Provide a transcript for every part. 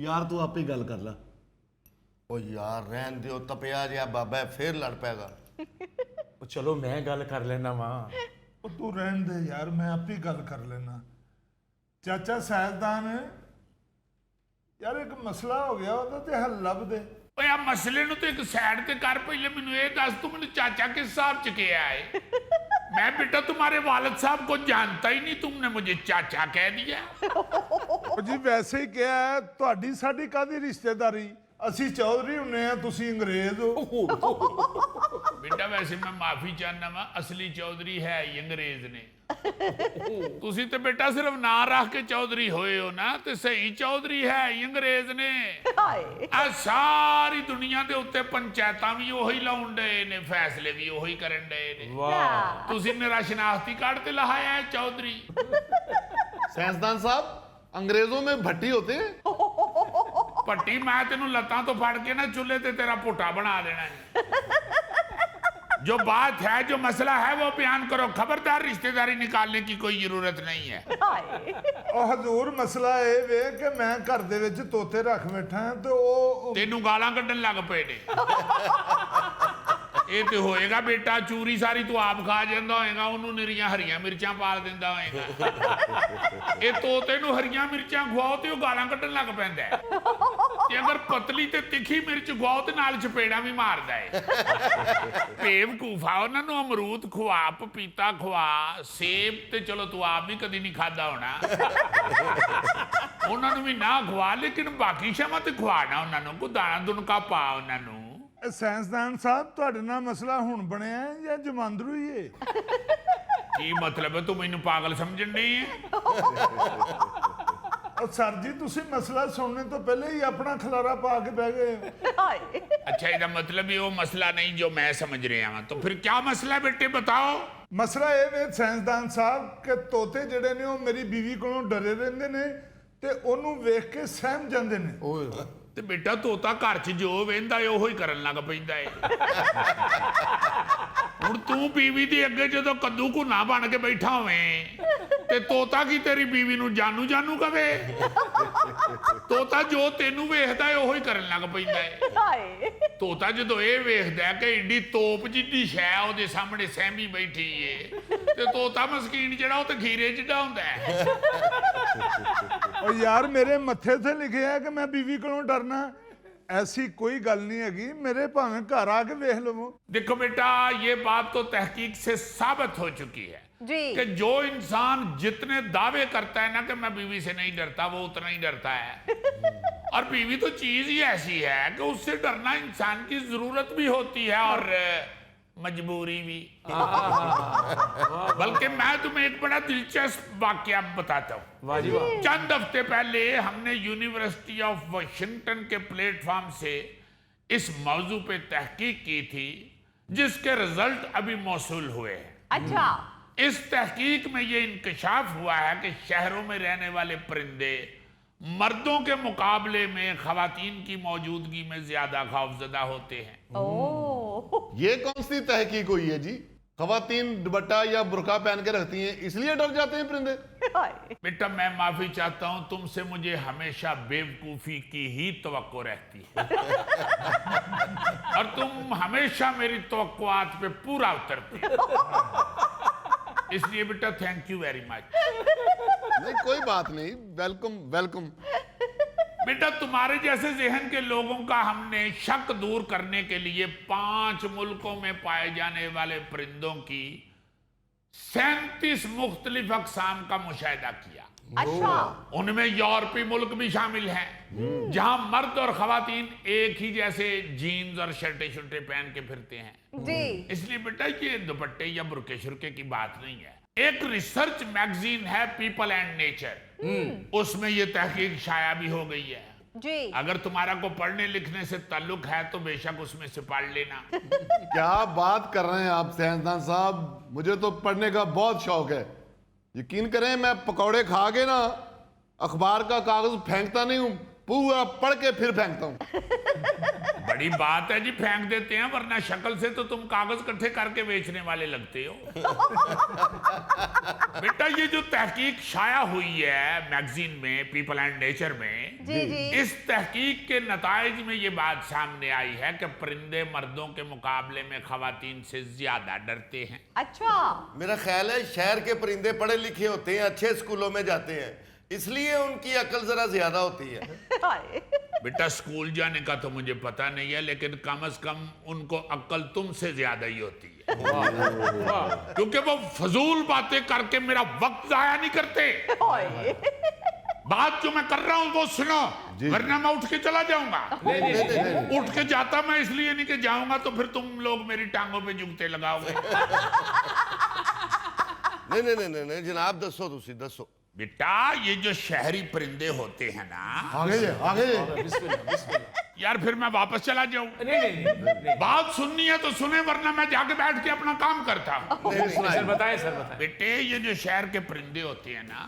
यार तू आप ही गल कर ला। ओ यार रहन दियो, तपिया जिहा बाबा है, फिर लड़ पेगा। चलो मैं गल कर लेना वा। तू रहन दे यार, मैं आप ही गल कर लेना। चाचा साइंसदान यार एक मसला हो गया, ਉਹਦਾ ਤੇ ਹੱਲ ਲੱਭ ਦੇ। ਓਏ ਆ ਮਸਲੇ ਨੂੰ ਤੇ ਇੱਕ ਸਾਈਡ ਤੇ ਕਰ, ਪਹਿਲੇ ਮੈਨੂੰ ਇਹ ਦੱਸ ਤੂੰ ਮੈਨੂੰ चाचा किस हिसाब से किया है? मैं बेटा तुम्हारे वालिद साहब को जानता ही नहीं, तुमने मुझे चाचा कह दिया। ਉਹ ਜੀ ਵੈਸੇ ਹੀ ਕਿਹਾ ਹੈ, ਤੁਹਾਡੀ ਸਾਡੀ ਕਾਦੀ ਰਿਸ਼ਤੇਦਾਰੀ? ਅਸੀਂ ਚੌਧਰੀ ਹੁੰਨੇ ਆ, ਤੁਸੀਂ ਅੰਗਰੇਜ਼ ਹੋ। बेटा वैसे मैं माफी चाहना वा, असली चौधरी है ही अंग्रेज ने। तुसी ते बेटा सिर्फ ना रख के चौधरी होए हो ना, ते सही चौधरी है ही अंग्रेज ने। आ सारी दुनिया दे उत्ते पंचायतां भी ओही लाउण डे ने, फैसले भी ओही करन डे ने। वाह तुसी मेरा शनाख्ती कार्ड ते लहाया है चौधरी। साइंसदान साहब, अंग्रेजों में भट्टी होते हैं। भट्टी मैं तेनू लत्तां तो फड़ के ना चूल्हे ते तेरा पुट्ठा बना देना है। जो बात है, जो मसला है वो बयान करो, खबरदार रिश्तेदारी निकालने की कोई जरूरत नहीं है। ਉਹ ਹਜ਼ੂਰ ਮਸਲਾ ਇਹ ਵੇ ਕਿ ਮੈਂ ਘਰ ਦੇ ਵਿੱਚ ਤੋਤੇ ਰੱਖ ਬੈਠਾ ਤੇ ਉਹ तेनू गालां कड्डन लग पे ने। ਇਹ ਤੇ ਹੋਏਗਾ ਬੇਟਾ, ਚੂਰੀ ਸਾਰੀ ਤੂੰ ਆਪ ਖਾ ਜਾਂਦਾ ਹੋਏਗਾ, ਉਹਨੂੰ ਨਿਰੀਆਂ ਹਰੀਆਂ ਮਿਰਚਾਂ ਪਾਲ ਦਿੰਦਾ ਹੋਏਗਾ। ਇਹ ਤੋਤੇ ਨੂੰ ਹਰੀਆਂ ਮਿਰਚਾਂ ਖਵਾਓ ਤੇ ਉਹ ਗਾਲਾਂ ਕੱਢਣ ਲੱਗ ਪੈਂਦਾ ਹੈ। ਤੇ ਅਗਰ ਪਤਲੀ ਤੇ ਤਿੱਖੀ ਮਿਰਚ ਖਵਾਓ ਤੇ ਨਾਲ ਚਪੇੜਾਂ ਵੀ ਮਾਰਦਾ ਹੈ। ਬੇਵਕੂਫਾ, ਉਹਨਾਂ ਨੂੰ ਅਮਰੂਦ ਖਵਾ, ਪਪੀਤਾ ਖਵਾ, ਸੇਬ ਤੇ ਚਲੋ ਤੂੰ ਆਪ ਵੀ ਕਦੀ ਨਹੀਂ ਖਾਦਾ ਹੋਣਾ। ਉਹਨਾਂ ਨੂੰ ਵੀ ਨਾ ਖਵਾ, ਲੇਕਿਨ ਬਾਕੀ ਸ਼ਾਮਾਂ ਤੇ ਖਵਾਣਾ ਉਹਨਾਂ ਨੂੰ, ਕੋਈ ਦਾਣਾ ਦੁਨਕਾ ਪਾ ਉਹਨਾਂ ਨੂੰ। ਸਾਇੰਸਦਾਨ ਸਾਹਿਬ ਤੁਹਾਡੇ ਨਾਲ ਮਸਲਾ ਹੁਣ ਬਣਿਆ ਹੈ ਜਾਂ ਜਮਾਂਦਰੂ ਹੀ ਹੈ? ਕੀ ਮਤਲਬ ਹੈ, ਤੂੰ ਮੈਨੂੰ ਪਾਗਲ ਸਮਝਣ ਡਈ ਹੈ? ਉਹ ਸਰ ਜੀ ਤੁਸੀਂ ਮਸਲਾ ਸੁਣਨੇ ਤੋਂ ਪਹਿਲੇ ਹੀ ਆਪਣਾ ਖਲਾਰਾ ਪਾ ਕੇ ਬਹਿ ਗਏ। अच्छा, ਇਹਦਾ ਮਤਲਬ ਇਹ ਉਹ ਮਸਲਾ ਨਹੀਂ ਜੋ ਮੈਂ ਸਮਝ ਰਿਹਾ ਹਾਂ। तो फिर क्या मसला है बेटे, बताओ। ਮਸਲਾ ਇਹ ਵੇ ਸਾਇੰਸਦਾਨ ਸਾਹਿਬ ਕਿ ਤੋਤੇ ਜਿਹੜੇ ਨੇ ਉਹ ਮੇਰੀ ਬੀਵੀ ਕੋਲੋਂ ਡਰੇ ਰਹਿੰਦੇ ਨੇ ਤੇ ਉਹਨੂੰ ਵੇਖ ਕੇ ਸਹਿਮ ਜਾਂਦੇ ਨੇ। ਤੇ ਬੇਟਾ ਤੋਤਾ ਘਰ 'ਚ ਜੋ ਵਹਿੰਦਾ ਏ ਉਹੀ ਕਰਨ ਲੱਗ ਪੈਂਦਾ ਏ। ਹੁਣ ਤੂੰ ਬੀਵੀ ਦੇ ਅੱਗੇ ਜਦੋਂ ਕੱਦੂ ਘੁੰਨਾ ਬਣ ਕੇ ਬੈਠਾ ਹੋਵੇਂ ਤੇ ਤੋਤਾ ਕੀ ਤੇਰੀ ਬੀਵੀ ਨੂੰ ਜਾਨੂ ਜਾਨੂ ਕਵੇ? ਤੋਤਾ ਜੋ ਤੈਨੂੰ ਵੇਖਦਾ ਏ ਉਹੀ ਕਰਨ ਲੱਗ ਪੈਂਦਾ ਏ। ਤੋਤਾ ਜਦੋਂ ਇਹ ਵੇਖਦਾ ਕਿ ਏਡੀ ਤੋਪ ਜਿੱਡੀ ਸ਼ੈ ਉਹਦੇ ਸਾਹਮਣੇ ਸਹਿਮੀ ਬੈਠੀ ਏ, ਤੇ ਤੋਤਾ ਮਸਕੀਨ ਜਿਹੜਾ ਉਹ ਤੇ ਖੀਰੇ ਜਿੱਡਾ ਹੁੰਦਾ ਹੈ। ਉਹ ਯਾਰ ਮੇਰੇ ਮੱਥੇ ਤੇ ਲਿਖਿਆ ਹੈ ਕਿ ਮੈਂ ਬੀਵੀ ਕੋਲੋਂ ਡਰਨਾ। ऐसी कोई गल नहीं हैगी, मेरे भावें घर आके वेख लवो। देखो बेटा, ये बात तो तहकीक से साबित हो चुकी है जी कि जो इंसान जितने दावे करता है ना कि मैं बीवी से नहीं डरता, वो उतना ही डरता है। और बीवी तो चीज ही ऐसी है कि उससे डरना इंसान की जरूरत भी होती है और मजबूरी भी। बल्कि मैं तुम्हें एक बड़ा दिलचस्प वाकया बताता हूँ। वाह जी वाह। चंद हफ्ते पहले हमने यूनिवर्सिटी ऑफ वाशिंगटन के प्लेटफॉर्म से इस मौजू पे तहकीक की थी, जिसके रिजल्ट अभी मौसूल हुए हैं। अच्छा, इस तहकीक में ये इंकशाफ हुआ है कि शहरों में रहने वाले परिंदे मर्दों के मुकाबले में खवातीन की मौजूदगी में ज्यादा खौफजदा होते हैं। ओह, ये कौन सी तहकीक हुई है जी? खवातीन दुपट्टा या बुर्का पहन के रखती हैं इसलिए डर जाते हैं परिंदे? बेटा मैं माफी चाहता हूं, तुमसे मुझे हमेशा बेवकूफी की ही तवक्को रहती है। और तुम हमेशा मेरी तवक्कुआत पे पूरा उतरते हो। इसलिए बेटा थैंक यू वेरी मच। नहीं कोई बात नहीं, वेलकम वेलकम। बेटा तुम्हारे जैसे जहन के लोगों का हमने शक दूर करने के लिए 5 मुल्कों में पाए जाने वाले परिंदों की 37 मुख्तलिफ अक़साम का मुशाहिदा किया। अच्छा, उनमें यूरोपीय मुल्क भी शामिल हैं, जहां मर्द और खवातीन एक ही जैसे जीन्स और शर्टे शुर्टे पहन के फिरते हैं। जी इसलिए बेटा ये दुपट्टे या बुरके शुरके की बात नहीं है। एक रिसर्च मैगजीन है पीपल एंड नेचर, उसमें ये तहकीक शाया भी हो गई है। जी अगर तुम्हारा को पढ़ने लिखने से ताल्लुक है तो बेशक उसमें से पढ़ लेना। क्या बात कर रहे हैं आप साइंसदान साहब, मुझे तो पढ़ने का बहुत शौक है। यकीन करें मैं पकौड़े खा के ना अखबार का कागज फेंकता नहीं हूँ, पूरा पढ़ के फिर फेंकता हूँ। बड़ी बात है जी, फेंक देते हैं, वरना शक्ल से तो तुम कागज इकट्ठे करके बेचने वाले लगते हो। बेटा ये जो तहकीक शाया हुई है मैगजीन में, पीपल एंड नेचर में, जी जी। इस तहकीक के नताइज में ये बात सामने आई है कि परिंदे मर्दों के मुकाबले में खवातीन से ज्यादा डरते हैं। अच्छा। मेरा ख्याल है शहर के परिंदे पढ़े लिखे होते हैं, अच्छे स्कूलों में जाते हैं, इसलिए उनकी अकल जरा ज्यादा होती है। हाय। बेटा स्कूल जाने का तो मुझे पता नहीं है, लेकिन कम से कम उनको अक्ल तुमसे ज्यादा ही होती है, क्योंकि वो फजूल बातें करके मेरा वक्त जाया नहीं करते। हाय। बात जो मैं कर रहा हूं वो सुनो, वरना मैं उठ के चला जाऊंगा। उठ के जाता मैं इसलिए नहीं कि जाऊंगा तो फिर तुम लोग मेरी टांगों पे जूते लगाओगे। नहीं जनाब, दसो तुसी दसो। बेटा ये जो शहरी परिंदे होते हैं ना, आगे जे यार फिर मैं वापस चला जाऊं? नहीं। बात सुननी है तो सुने, वरना मैं जाके बैठ के अपना काम करता हूं। सर बताएं, सर बताएं। बेटे ये जो शहर के परिंदे होते हैं ना,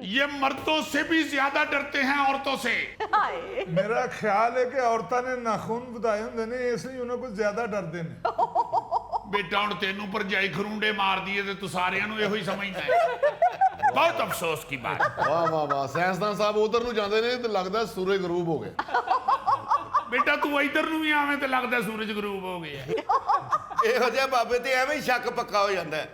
ये मर्दों से भी ज्यादा डरते हैं औरतों से। हाय। मेरा ख्याल है कि औरतां ने नाखून ਵਧਾਏ ਹੁੰਦੇ ਨੇ, इसलिए उन्हें कुछ ज्यादा डरते ने। बेटा ਹੁਣ ਤੈਨੂੰ ਭਰਜਾਈ ਖਰੂੰਡੇ ਮਾਰਦੀ ਏ ਤੇ ਤੂੰ ਸਾਰਿਆਂ ਨੂੰ ਇਹੋ ਹੀ ਸਮਝਦਾ ਹੈ। ਬਹੁਤ ਅਫਸੋਸ की बात। वाह वाह वाह, साइंसदान साहब उधर ਨੂੰ ਜਾਂਦੇ ਨੇ ਤੇ ਲੱਗਦਾ ਸੂਰਜ ਗਰੂਬ ਹੋ ਗਿਆ। बेटा तू इधर ਨੂੰ ਵੀ ਆਵੇਂ ਤੇ ਲੱਗਦਾ ਸੂਰਜ ਗਰੂਬ ਹੋ ਗਿਆ। ਇਹੋ ਜਿਹੇ ਬਾਬੇ ਤੇ ਐਵੇਂ ਹੀ ਸ਼ੱਕ ਪੱਕਾ ਹੋ ਜਾਂਦਾ ਹੈ,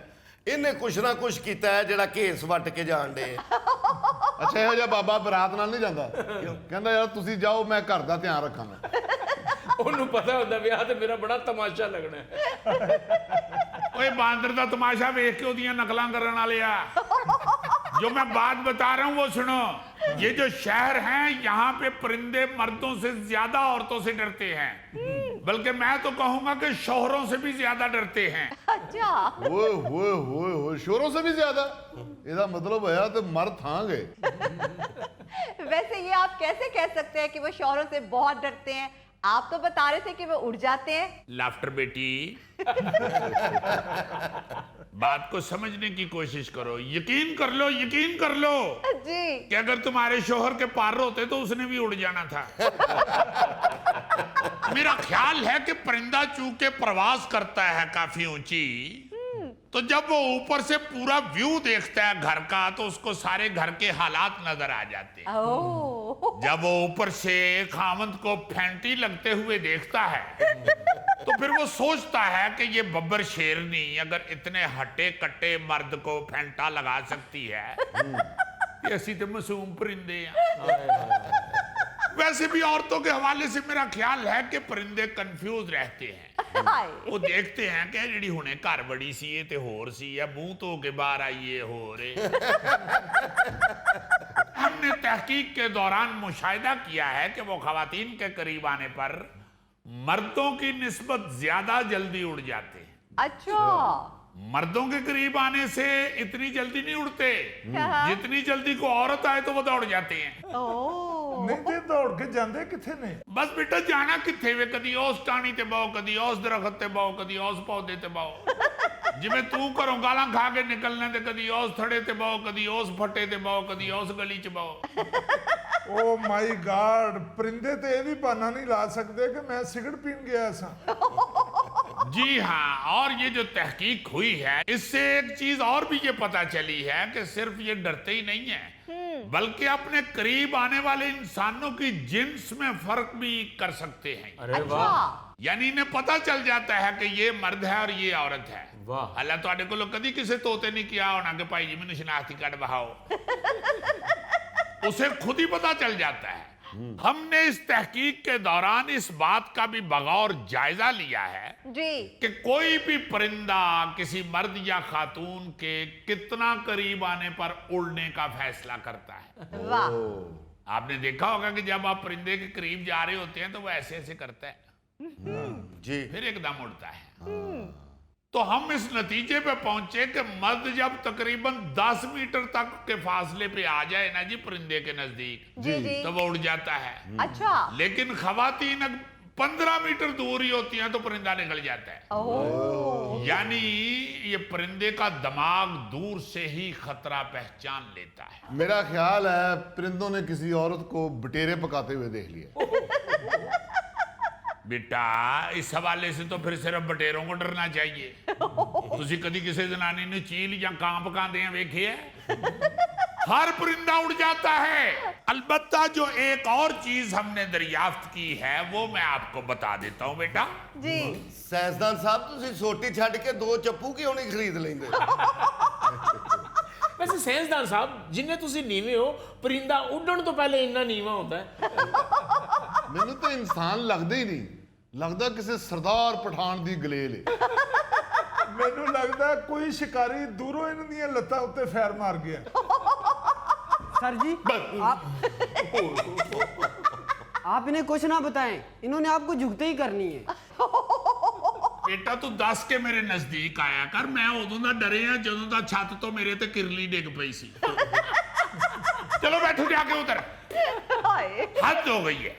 ਇਹਨੇ ਕੁਛ ਨਾ ਕੁਛ ਕੀਤਾ ਹੈ ਜਿਹੜਾ ਘੇਸ ਵੱਟ ਕੇ ਜਾਣ ਦੇ। ਅੱਛਾ ਇਹੋ ਜਿਹਾ ਬਾਬਾ ਬਰਾਤ ਨਾਲ ਨਹੀਂ ਜਾਂਦਾ, ਕਹਿੰਦਾ ਯਾਰ ਤੁਸੀਂ ਜਾਓ ਮੈਂ ਘਰ ਦਾ ਧਿਆਨ ਰੱਖਾਂਗਾ। ਉਹਨੂੰ ਪਤਾ ਹੁੰਦਾ ਵਿਆਹ ਤੇ ਮੇਰਾ ਬੜਾ ਤਮਾਸ਼ਾ ਲੱਗਣਾ ਹੈ। ओए बांदर का तमाशा वेख के ओदियां नकलां करन वाले आ। जो मैं बात बता रहा हूं वो सुनो। ये जो शहर हैं यहाँ पे परिंदे मर्दों से ज्यादा औरतों से डरते हैं, बल्कि मैं तो कहूंगा कि शोहरों से भी ज्यादा डरते हैं। अच्छा। ओए होए होए होए, शोरों से भी ज्यादा? ਇਹਦਾ ਮਤਲਬ ਹੋਇਆ ਤੇ ਮਰ ਥਾਂਗੇ। वैसे ये आप कैसे कह सकते हैं कि वो शौहरों से बहुत डरते हैं? आप तो बता रहे थे कि वो उड़ जाते हैं। लाफ्टर बेटी, बात को समझने की कोशिश करो। यकीन कर लो जी। कि अगर तुम्हारे शोहर के पार होते तो उसने भी उड़ जाना था। मेरा ख्याल है कि परिंदा चूंकि प्रवास करता है काफी ऊंची, तो जब वो ऊपर से पूरा व्यू देखता है घर का, तो उसको सारे घर के हालात नजर आ जाते हैं। ओह। जब वो ऊपर से खामंद को फैंटी लगते हुए देखता है, तो फिर वो सोचता है कि ये बब्बर शेरनी अगर इतने हट्टे कट्टे मर्द को फैंटा लगा सकती है, ये ऐसी तो मासूम परिंदे हैं। वैसे भी औरतों के हवाले से मेरा ख्याल है कि परिंदे कंफ्यूज रहते हैं। हाय। वो देखते हैं कि ਜਿਹੜੀ ਹੁਣੇ ਘਰ ਬੜੀ ਸੀ ਇਹ ਤੇ ਹੋਰ ਸੀ, या मुंह ਧੋ के बाहर आई ये हो रहे। हमने तहकीक के दौरान मुशाहिदा किया है कि वो खवातीन के करीब आने पर मर्दों की निस्बत ज्यादा जल्दी उड़ जाते हैं। अच्छा। मर्दों के करीब आने से इतनी जल्दी नहीं उड़ते, जितनी जल्दी को औरत आए तो वो दौड़ जाते हैं। ओह। नहीं ते दौड़ के जाते किथे ने? बस बेटा जाना किथे वे, कदी उस टाणी ते बाओ, कदी उस दरखत ते बाओ, कदी उस पौधे ते बाओ। जिवें तू घरों गालां खा के निकलने ते कदी उस थड़े ते बाओ, कदी उस फट्टे ते बाओ, कदी उस गली च बाओ। ओ माय गॉड, परिंदे ते ये भी बहाना नहीं ला सकते कि मैं सिगरेट पीन गया सा। जी हाँ, और ये जो तहकीक हुई है, इससे एक चीज और भी ये पता चली है कि सिर्फ ये डरते ही नहीं है, बल्कि अपने करीब आने वाले इंसानों की जिन्स में फर्क भी कर सकते हैं। अरे वाह यानी इन्हें पता चल जाता है कि ये मर्द है और ये औरत है। वाह। अल्लाह तुहाडे कोलों कदी किसी तोते नहीं किया होना कि भाई जी मैनू शनाख्ती कार्ड बहाओ। उसे खुद ही पता चल जाता है। हमने इस तहकीक के दौरान इस बात का भी बगौर जायजा लिया है जी। कि कोई भी परिंदा किसी मर्द या खातून के कितना करीब आने पर उड़ने का फैसला करता है। वाह। आपने देखा होगा कि जब आप परिंदे के करीब जा रहे होते हैं तो वो ऐसे ऐसे करता है, जी फिर एकदम उड़ता है। तो हम इस नतीजे पे पहुंचे कि मर्द जब तकरीबन 10 मीटर तक के फासले पे आ जाए ना जी परिंदे के नजदीक, जी जी। तो वो उड़ जाता है। अच्छा। लेकिन खवातीन 15 मीटर दूर ही होती हैं तो परिंदा निकल जाता है। ओह। यानी ये परिंदे का दिमाग दूर से ही खतरा पहचान लेता है। मेरा ख्याल है परिंदों ने किसी औरत को बटेरे पकाते हुए देख लिया। बेटा इस हवाले से तो फिर सिर्फ बटेरों को डरना चाहिए। तुसी कदी किसी जनानी ने चील या कां पकांदे वेखे है? हर परिंदा उड़ जाता है। अलबत्ता जो एक और चीज हमने दरियाफ्त की है वो मैं आपको बता देता हूं बेटा। जी ਸਾਇੰਸਦਾਨ ਸਾਹਿਬ ਤੁਸੀਂ ਸੋਟੀ ਛੱਡ ਕੇ 2 ਚੱਪੂ ਕਿਉਂ ਨਹੀਂ ਖਰੀਦ ਲੈਂਦੇ? वैसे साइंसदान साहब जिन्ने तुसी नीवे हो परिंदा उड़न तो पहले इन्ना नीवा होता है। ਮੈਨੂੰ ਤਾਂ ਇਨਸਾਨ ਲੱਗਦਾ ਹੀ ਨਹੀਂ, ਲੱਗਦਾ ਕਿਸੇ ਸਰਦਾਰ ਪਠਾਨ ਦੀ ਗਲੇਲ ਹੈ। ਮੈਨੂੰ ਲੱਗਦਾ ਕੋਈ ਸ਼ਿਕਾਰੀ ਦੂਰੋਂ ਇਹਨਾਂ ਦੀਆਂ ਲੱਤਾਂ ਉੱਤੇ ਫੈਰ ਮਾਰ ਗਿਆ। सर जी आप इन्हें कुछ ना बताएं, इन्होंने आपको झुकते ही करनी है। बेटा तू दस के मेरे नजदीक आया कर, मैं उदों दा डरे हां जदों दा छत तो मेरे ते किरली डिग पई सी। चलो बैठो जाके उधर, हाय हद हो गई है।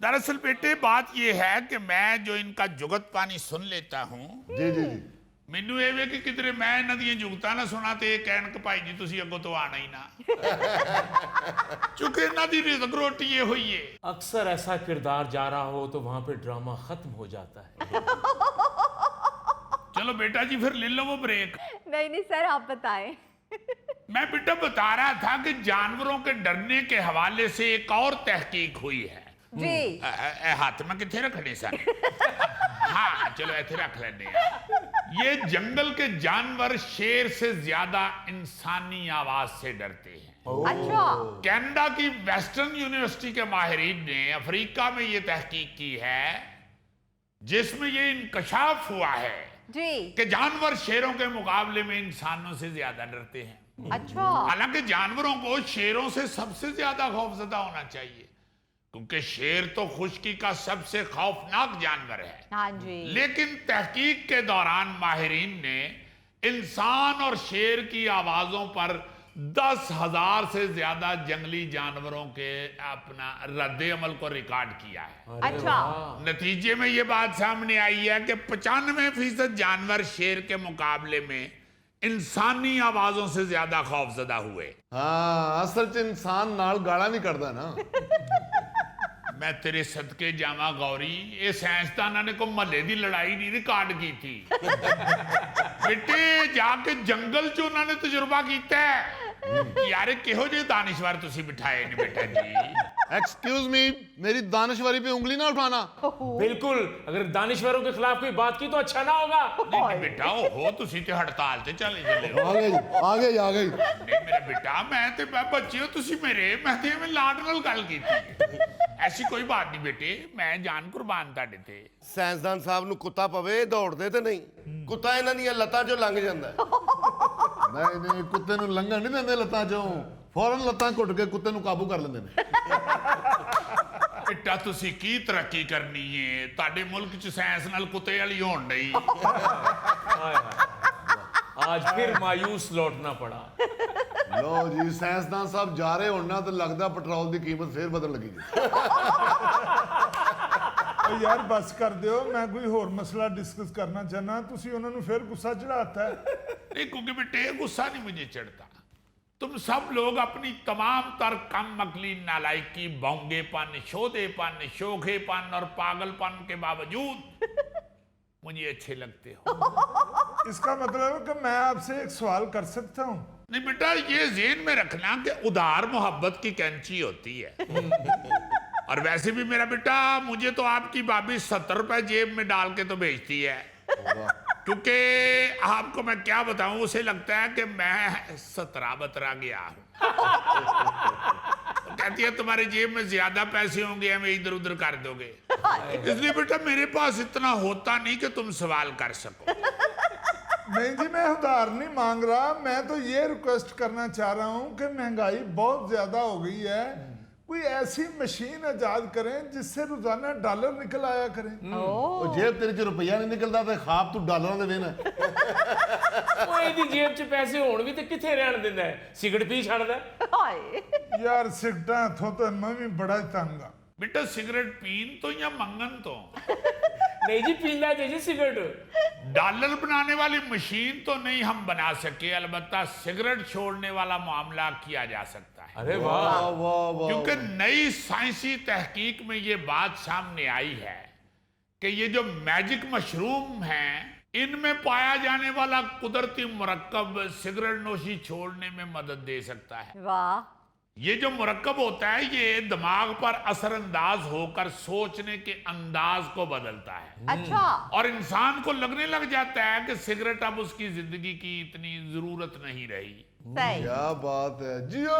दरअसल बेटे बात ये है कि मैं जो इनका जुगत पानी सुन लेता हूं, ਜੀ ਜੀ ਜੀ। ਮੈਨੂੰ ਇਹ ਵੇ ਕਿ ਕਿਧਰੇ ਮੈਂ ਇਹਨਾਂ ਦੀਆਂ ਜੁਗਤਾਂ ਨਾ ਸੁਣਾ ਤੇ ਇਹ ਕਹਿਣ ਕਿ ਭਾਈ ਜੀ ਤੁਸੀਂ ਅੱਗੋਂ ਤੋਂ ਆਣਾ ਹੀ ਨਾ। ਚੁੱਕੇ ਇਹਨਾਂ ਦੀ ਰਿਜ਼ਕ ਰੋਟੀ ਇਹ ਹੋਈ ਏ। अक्सर ऐसा किरदार जा रहा हो तो वहां पे ड्रामा खत्म हो जाता है। चलो बेटा जी फिर ले लो वो ब्रेक। नहीं नहीं सर आप बताएं। मैं बेटा बता रहा था कि जानवरों के डरने के हवाले से एक और तहकीक हुई है। जी हाथ में किथे रखने सर? हाँ चलो ऐसे रख लेने हैं। ये जंगल के जानवर शेर से ज्यादा इंसानी आवाज से डरते हैं। अच्छा कनाडा की वेस्टर्न यूनिवर्सिटी के माहिरीन ने अफ्रीका में ये तहकीक की है जिसमें ये इंकशाफ हुआ है जी कि जानवर शेरों के मुकाबले में इंसानों से ज्यादा डरते हैं। अच्छा हालांकि जानवरों को शेरों से सबसे ज्यादा खौफजदा होना चाहिए क्योंकि शेर तो खुश्की का सबसे खौफनाक जानवर है। हाँ जी लेकिन तहकीक के दौरान माहिरीन ने इंसान और शेर की आवाजों पर 10,000 से ज्यादा जंगली जानवरों के अपना रद्द अमल को रिकॉर्ड किया है। अच्छा नतीजे में ये बात सामने आई है कि 95% जानवर शेर के मुकाबले में इंसानी आवाजों से ज्यादा खौफजदा हुए। ਹਾਂ ਅਸਲ 'ਚ ਇਨਸਾਨ ਨਾਲ ਗਾਲਾਂ ਵੀ ਕੱਢਦਾ ਨਾ। मैं तेरे सदके जावा गौरी, ये साइंसदाना ने को महल्ले की लड़ाई नहीं रिकॉर्ड की थी। बेटे जाके जंगल च उन्होंने तजुर्बा किया है। यार किहो जे दानिशवर तुसी बिठाए ने बेटा जी। एक्सक्यूज मी, मेरी दानश्वरी पे उंगली ना उठाना। बिल्कुल, अगर दानिश्वरों के खिलाफ कोई बात की तो अच्छा ना होगा। नहीं बेटा हो तुसी ते हड़ताल ते चले चले हो। आ गई आ गई आ गई। नहीं मेरा बेटा मैं ते बच्चे हो तुसी मेरे, मैं ते में लाड नाल गल कीती। ऐसी कोई बात नहीं बेटे, मैं जान कुर्बान ताड़े ते। ਸਾਇੰਸਦਾਨ ਸਾਹਿਬ ਨੂੰ ਕੁੱਤਾ ਪਵੇ ਦੌੜਦੇ ਤੇ ਨਹੀਂ, ਕੁੱਤਾ ਇਹਨਾਂ ਦੀਆਂ ਲੱਤਾਂ 'ਚੋਂ ਲੰਘ ਜਾਂਦਾ ਹੈ। ਨਹੀਂ ਨਹੀਂ ਕੁੱਤੇ ਨੂੰ ਲੰਘਣ ਨਹੀਂ ਦਿੰਦੇ ਲੱਤਾਂ 'ਚੋਂ, ਫੌਰਨ ਲੱਤਾਂ ਘੁੱਟ ਕੇ ਕੁੱਤੇ ਨੂੰ ਕਾਬੂ ਕਰ ਲੈਂਦੇ ਨੇ। बेटा तुसी की तरक्की करनी है, ताडे मुल्क च साइंस नाल कुत्ते वाली होण नहीं। हाय हाय, आज फिर मायूस लौटना पड़ा। ਲੋ ਜੀ ਸਾਇੰਸਦਾਨ ਸਾਹਿਬ ਜਾ ਰਹੇ ਹੁਣ ਨਾ ਤਾਂ ਲੱਗਦਾ ਪੈਟਰੋਲ ਦੀ ਕੀਮਤ ਫੇਰ ਬਦਲਣ ਲੱਗੀ ਜੀ। ਓ ਯਾਰ ਬਸ ਕਰ ਦਿਓ, ਮੈਂ ਕੋਈ ਹੋਰ ਮਸਲਾ डिस्कस करना चाहना, ਤੁਸੀਂ ਉਹਨਾਂ ਨੂੰ ਫਿਰ ਗੁੱਸਾ ਚੜਾਤਾ है। नहीं क्योंकि बेटे गुस्सा नहीं मुझे चढ़ता। तुम सब लोग अपनी तमाम तर कम मकली नालायकी, बोंगेपन, शोधेपन, शोखेपन और पागलपन के बावजूद मुझे अच्छे लगते हो। इसका मतलब है कि मैं आपसे एक सवाल कर सकता हूँ? नहीं बेटा ये ज़हन में रखना कि उदार मोहब्बत की कैंची होती है। और वैसे भी मेरा बेटा मुझे तो आपकी भाभी 70 रुपए जेब में डाल के तो भेजती है, क्योंकि आपको मैं क्या बताऊं, उसे लगता है कि मैं 17 गया हूं। कहती है तुम्हारी जेब में ज्यादा पैसे होंगे, हमें इधर उधर कर दोगे। इसलिए बेटा मेरे पास इतना होता नहीं कि तुम सवाल कर सको। नहीं जी, मैं उधार नहीं मांग रहा, मैं तो ये रिक्वेस्ट करना चाह रहा हूँ कि महंगाई बहुत ज्यादा हो गई है, कोई ऐसी मशीन इजाद करें जिससे रोजाना डॉलर निकल आया करें। ਉਹ ਜੇਬ ਤੇਰੇ 'ਚ ਰੁਪਈਆ ਨਹੀਂ ਨਿਕਲਦਾ ਤੇ ਖਾਬ ਤੂੰ ਡਾਲਰਾਂ ਦੇ ਵੇਨਾ। ਉਹ ਇਹਦੀ ਜੇਬ 'ਚ ਪੈਸੇ ਹੋਣ ਵੀ ਤੇ ਕਿੱਥੇ ਰਹਿਣ ਦਿੰਦਾ ਹੈ, ਸਿਗਰਟ ਪੀ ਛੱਡਦਾ। हाय यार सिगटा इथों तो मैं भी बड़ा ही तंग हाँ। बेटा सिगरेट पीन तो या मंगन तो? नहीं जी, पीना चाहिए सिगरेट। डॉलर बनाने वाली मशीन तो नहीं हम बना सके, अलबत्ता सिगरेट छोड़ने वाला मामला किया जा सकता है। अरे वाह। वाह वाह वाह। क्योंकि नई साइंसी तहकीक में ये बात सामने आई है कि ये जो मैजिक मशरूम हैं, इनमें पाया जाने वाला कुदरती मुरक्कब सिगरेट नोशी छोड़ने में मदद दे सकता है। वाह। ये जो मुरक्कब होता है ये दिमाग पर असरअंदाज होकर सोचने के अंदाज को बदलता है अच्छा। और इंसान को लगने लग जाता है कि सिगरेट अब उसकी जिंदगी की इतनी जरूरत नहीं रही। सही। क्या बात है, जियो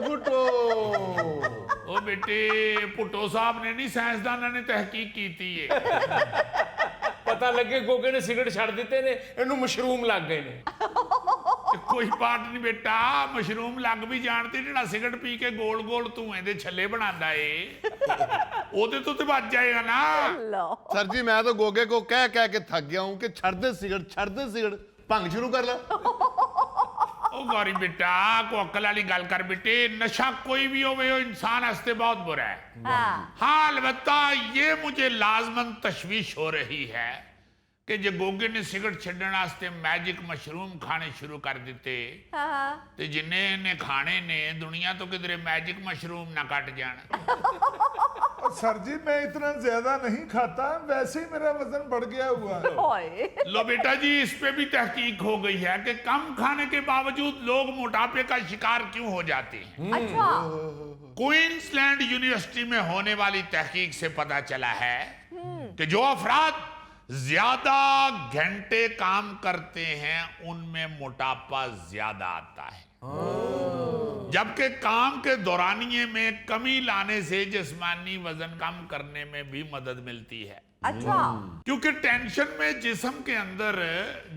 भुट्टो। ओ बेटे, भुट्टो साहब ने नहीं, साइंसदाना ने तहकीक की थी ये। पता लगे गोगे ने सिगरेट छड़ दिते ने, इन्हों मशरूम लग गए ने। ਤੇ ਕੋਈ ਬਾਤ ਨਹੀਂ ਬੇਟਾ, ਮਸ਼ਰੂਮ ਲੱਗ ਵੀ ਜਾਣਦੀ, ਜਿਹੜਾ ਸਿਗਰਟ ਪੀ ਕੇ ਗੋਲ ਗੋਲ ਧੂਏ ਦੇ ਛੱਲੇ ਬਣਾਉਂਦਾ ਏ ਉਹਦੇ ਤੋਂ ਤੇ ਬਚ ਜਾਏਗਾ ਨਾ। लो। सर जी मैं तो गोगे को कह कह के थक गया हूं कि छड़ दे सिगरेट, भंग शुरू कर ला। ਉਹ ਗੌਰੀ ਬੇਟਾ, ਕੋ ਅਕਲ ਵਾਲੀ ਗੱਲ ਕਰ ਬੇਟੇ, ਨਸ਼ਾ ਕੋਈ ਵੀ ਹੋਵੇ ਉਹ इंसान वास्ते बहुत बुरा है। हाँ। हाँ, अलबत्ता ये मुझे लाजमन तशवीश हो रही है कि जे गोगे ने सिगरेट छड्डण वास्ते मैजिक मशरूम खाने शुरू कर दिते हाँ। ते जिन्ने ने खाने ने दुनिया तो किधरे मैजिक मशरूम ना कट जान। और सर जी मैं इतना ज्यादा नहीं खाता, वैसे ही मेरा वजन बढ़ गया हुआ है। ओए। लो बेटा जी, इस पे भी तहकीक हो गई है कि कम खाने के बावजूद लोग मोटापे का शिकार क्यों हो जाते हैं। अच्छा। क्वींसलैंड यूनिवर्सिटी में होने वाली तहकीक से पता चला है कि जो अफराद ज्यादा घंटे काम करते हैं उनमें मोटापा ज्यादा आता है, जबकि काम के दौरानिये में कमी लाने से जिस्मानी वजन कम करने में भी मदद मिलती है। अच्छा। क्योंकि टेंशन में जिस्म के अंदर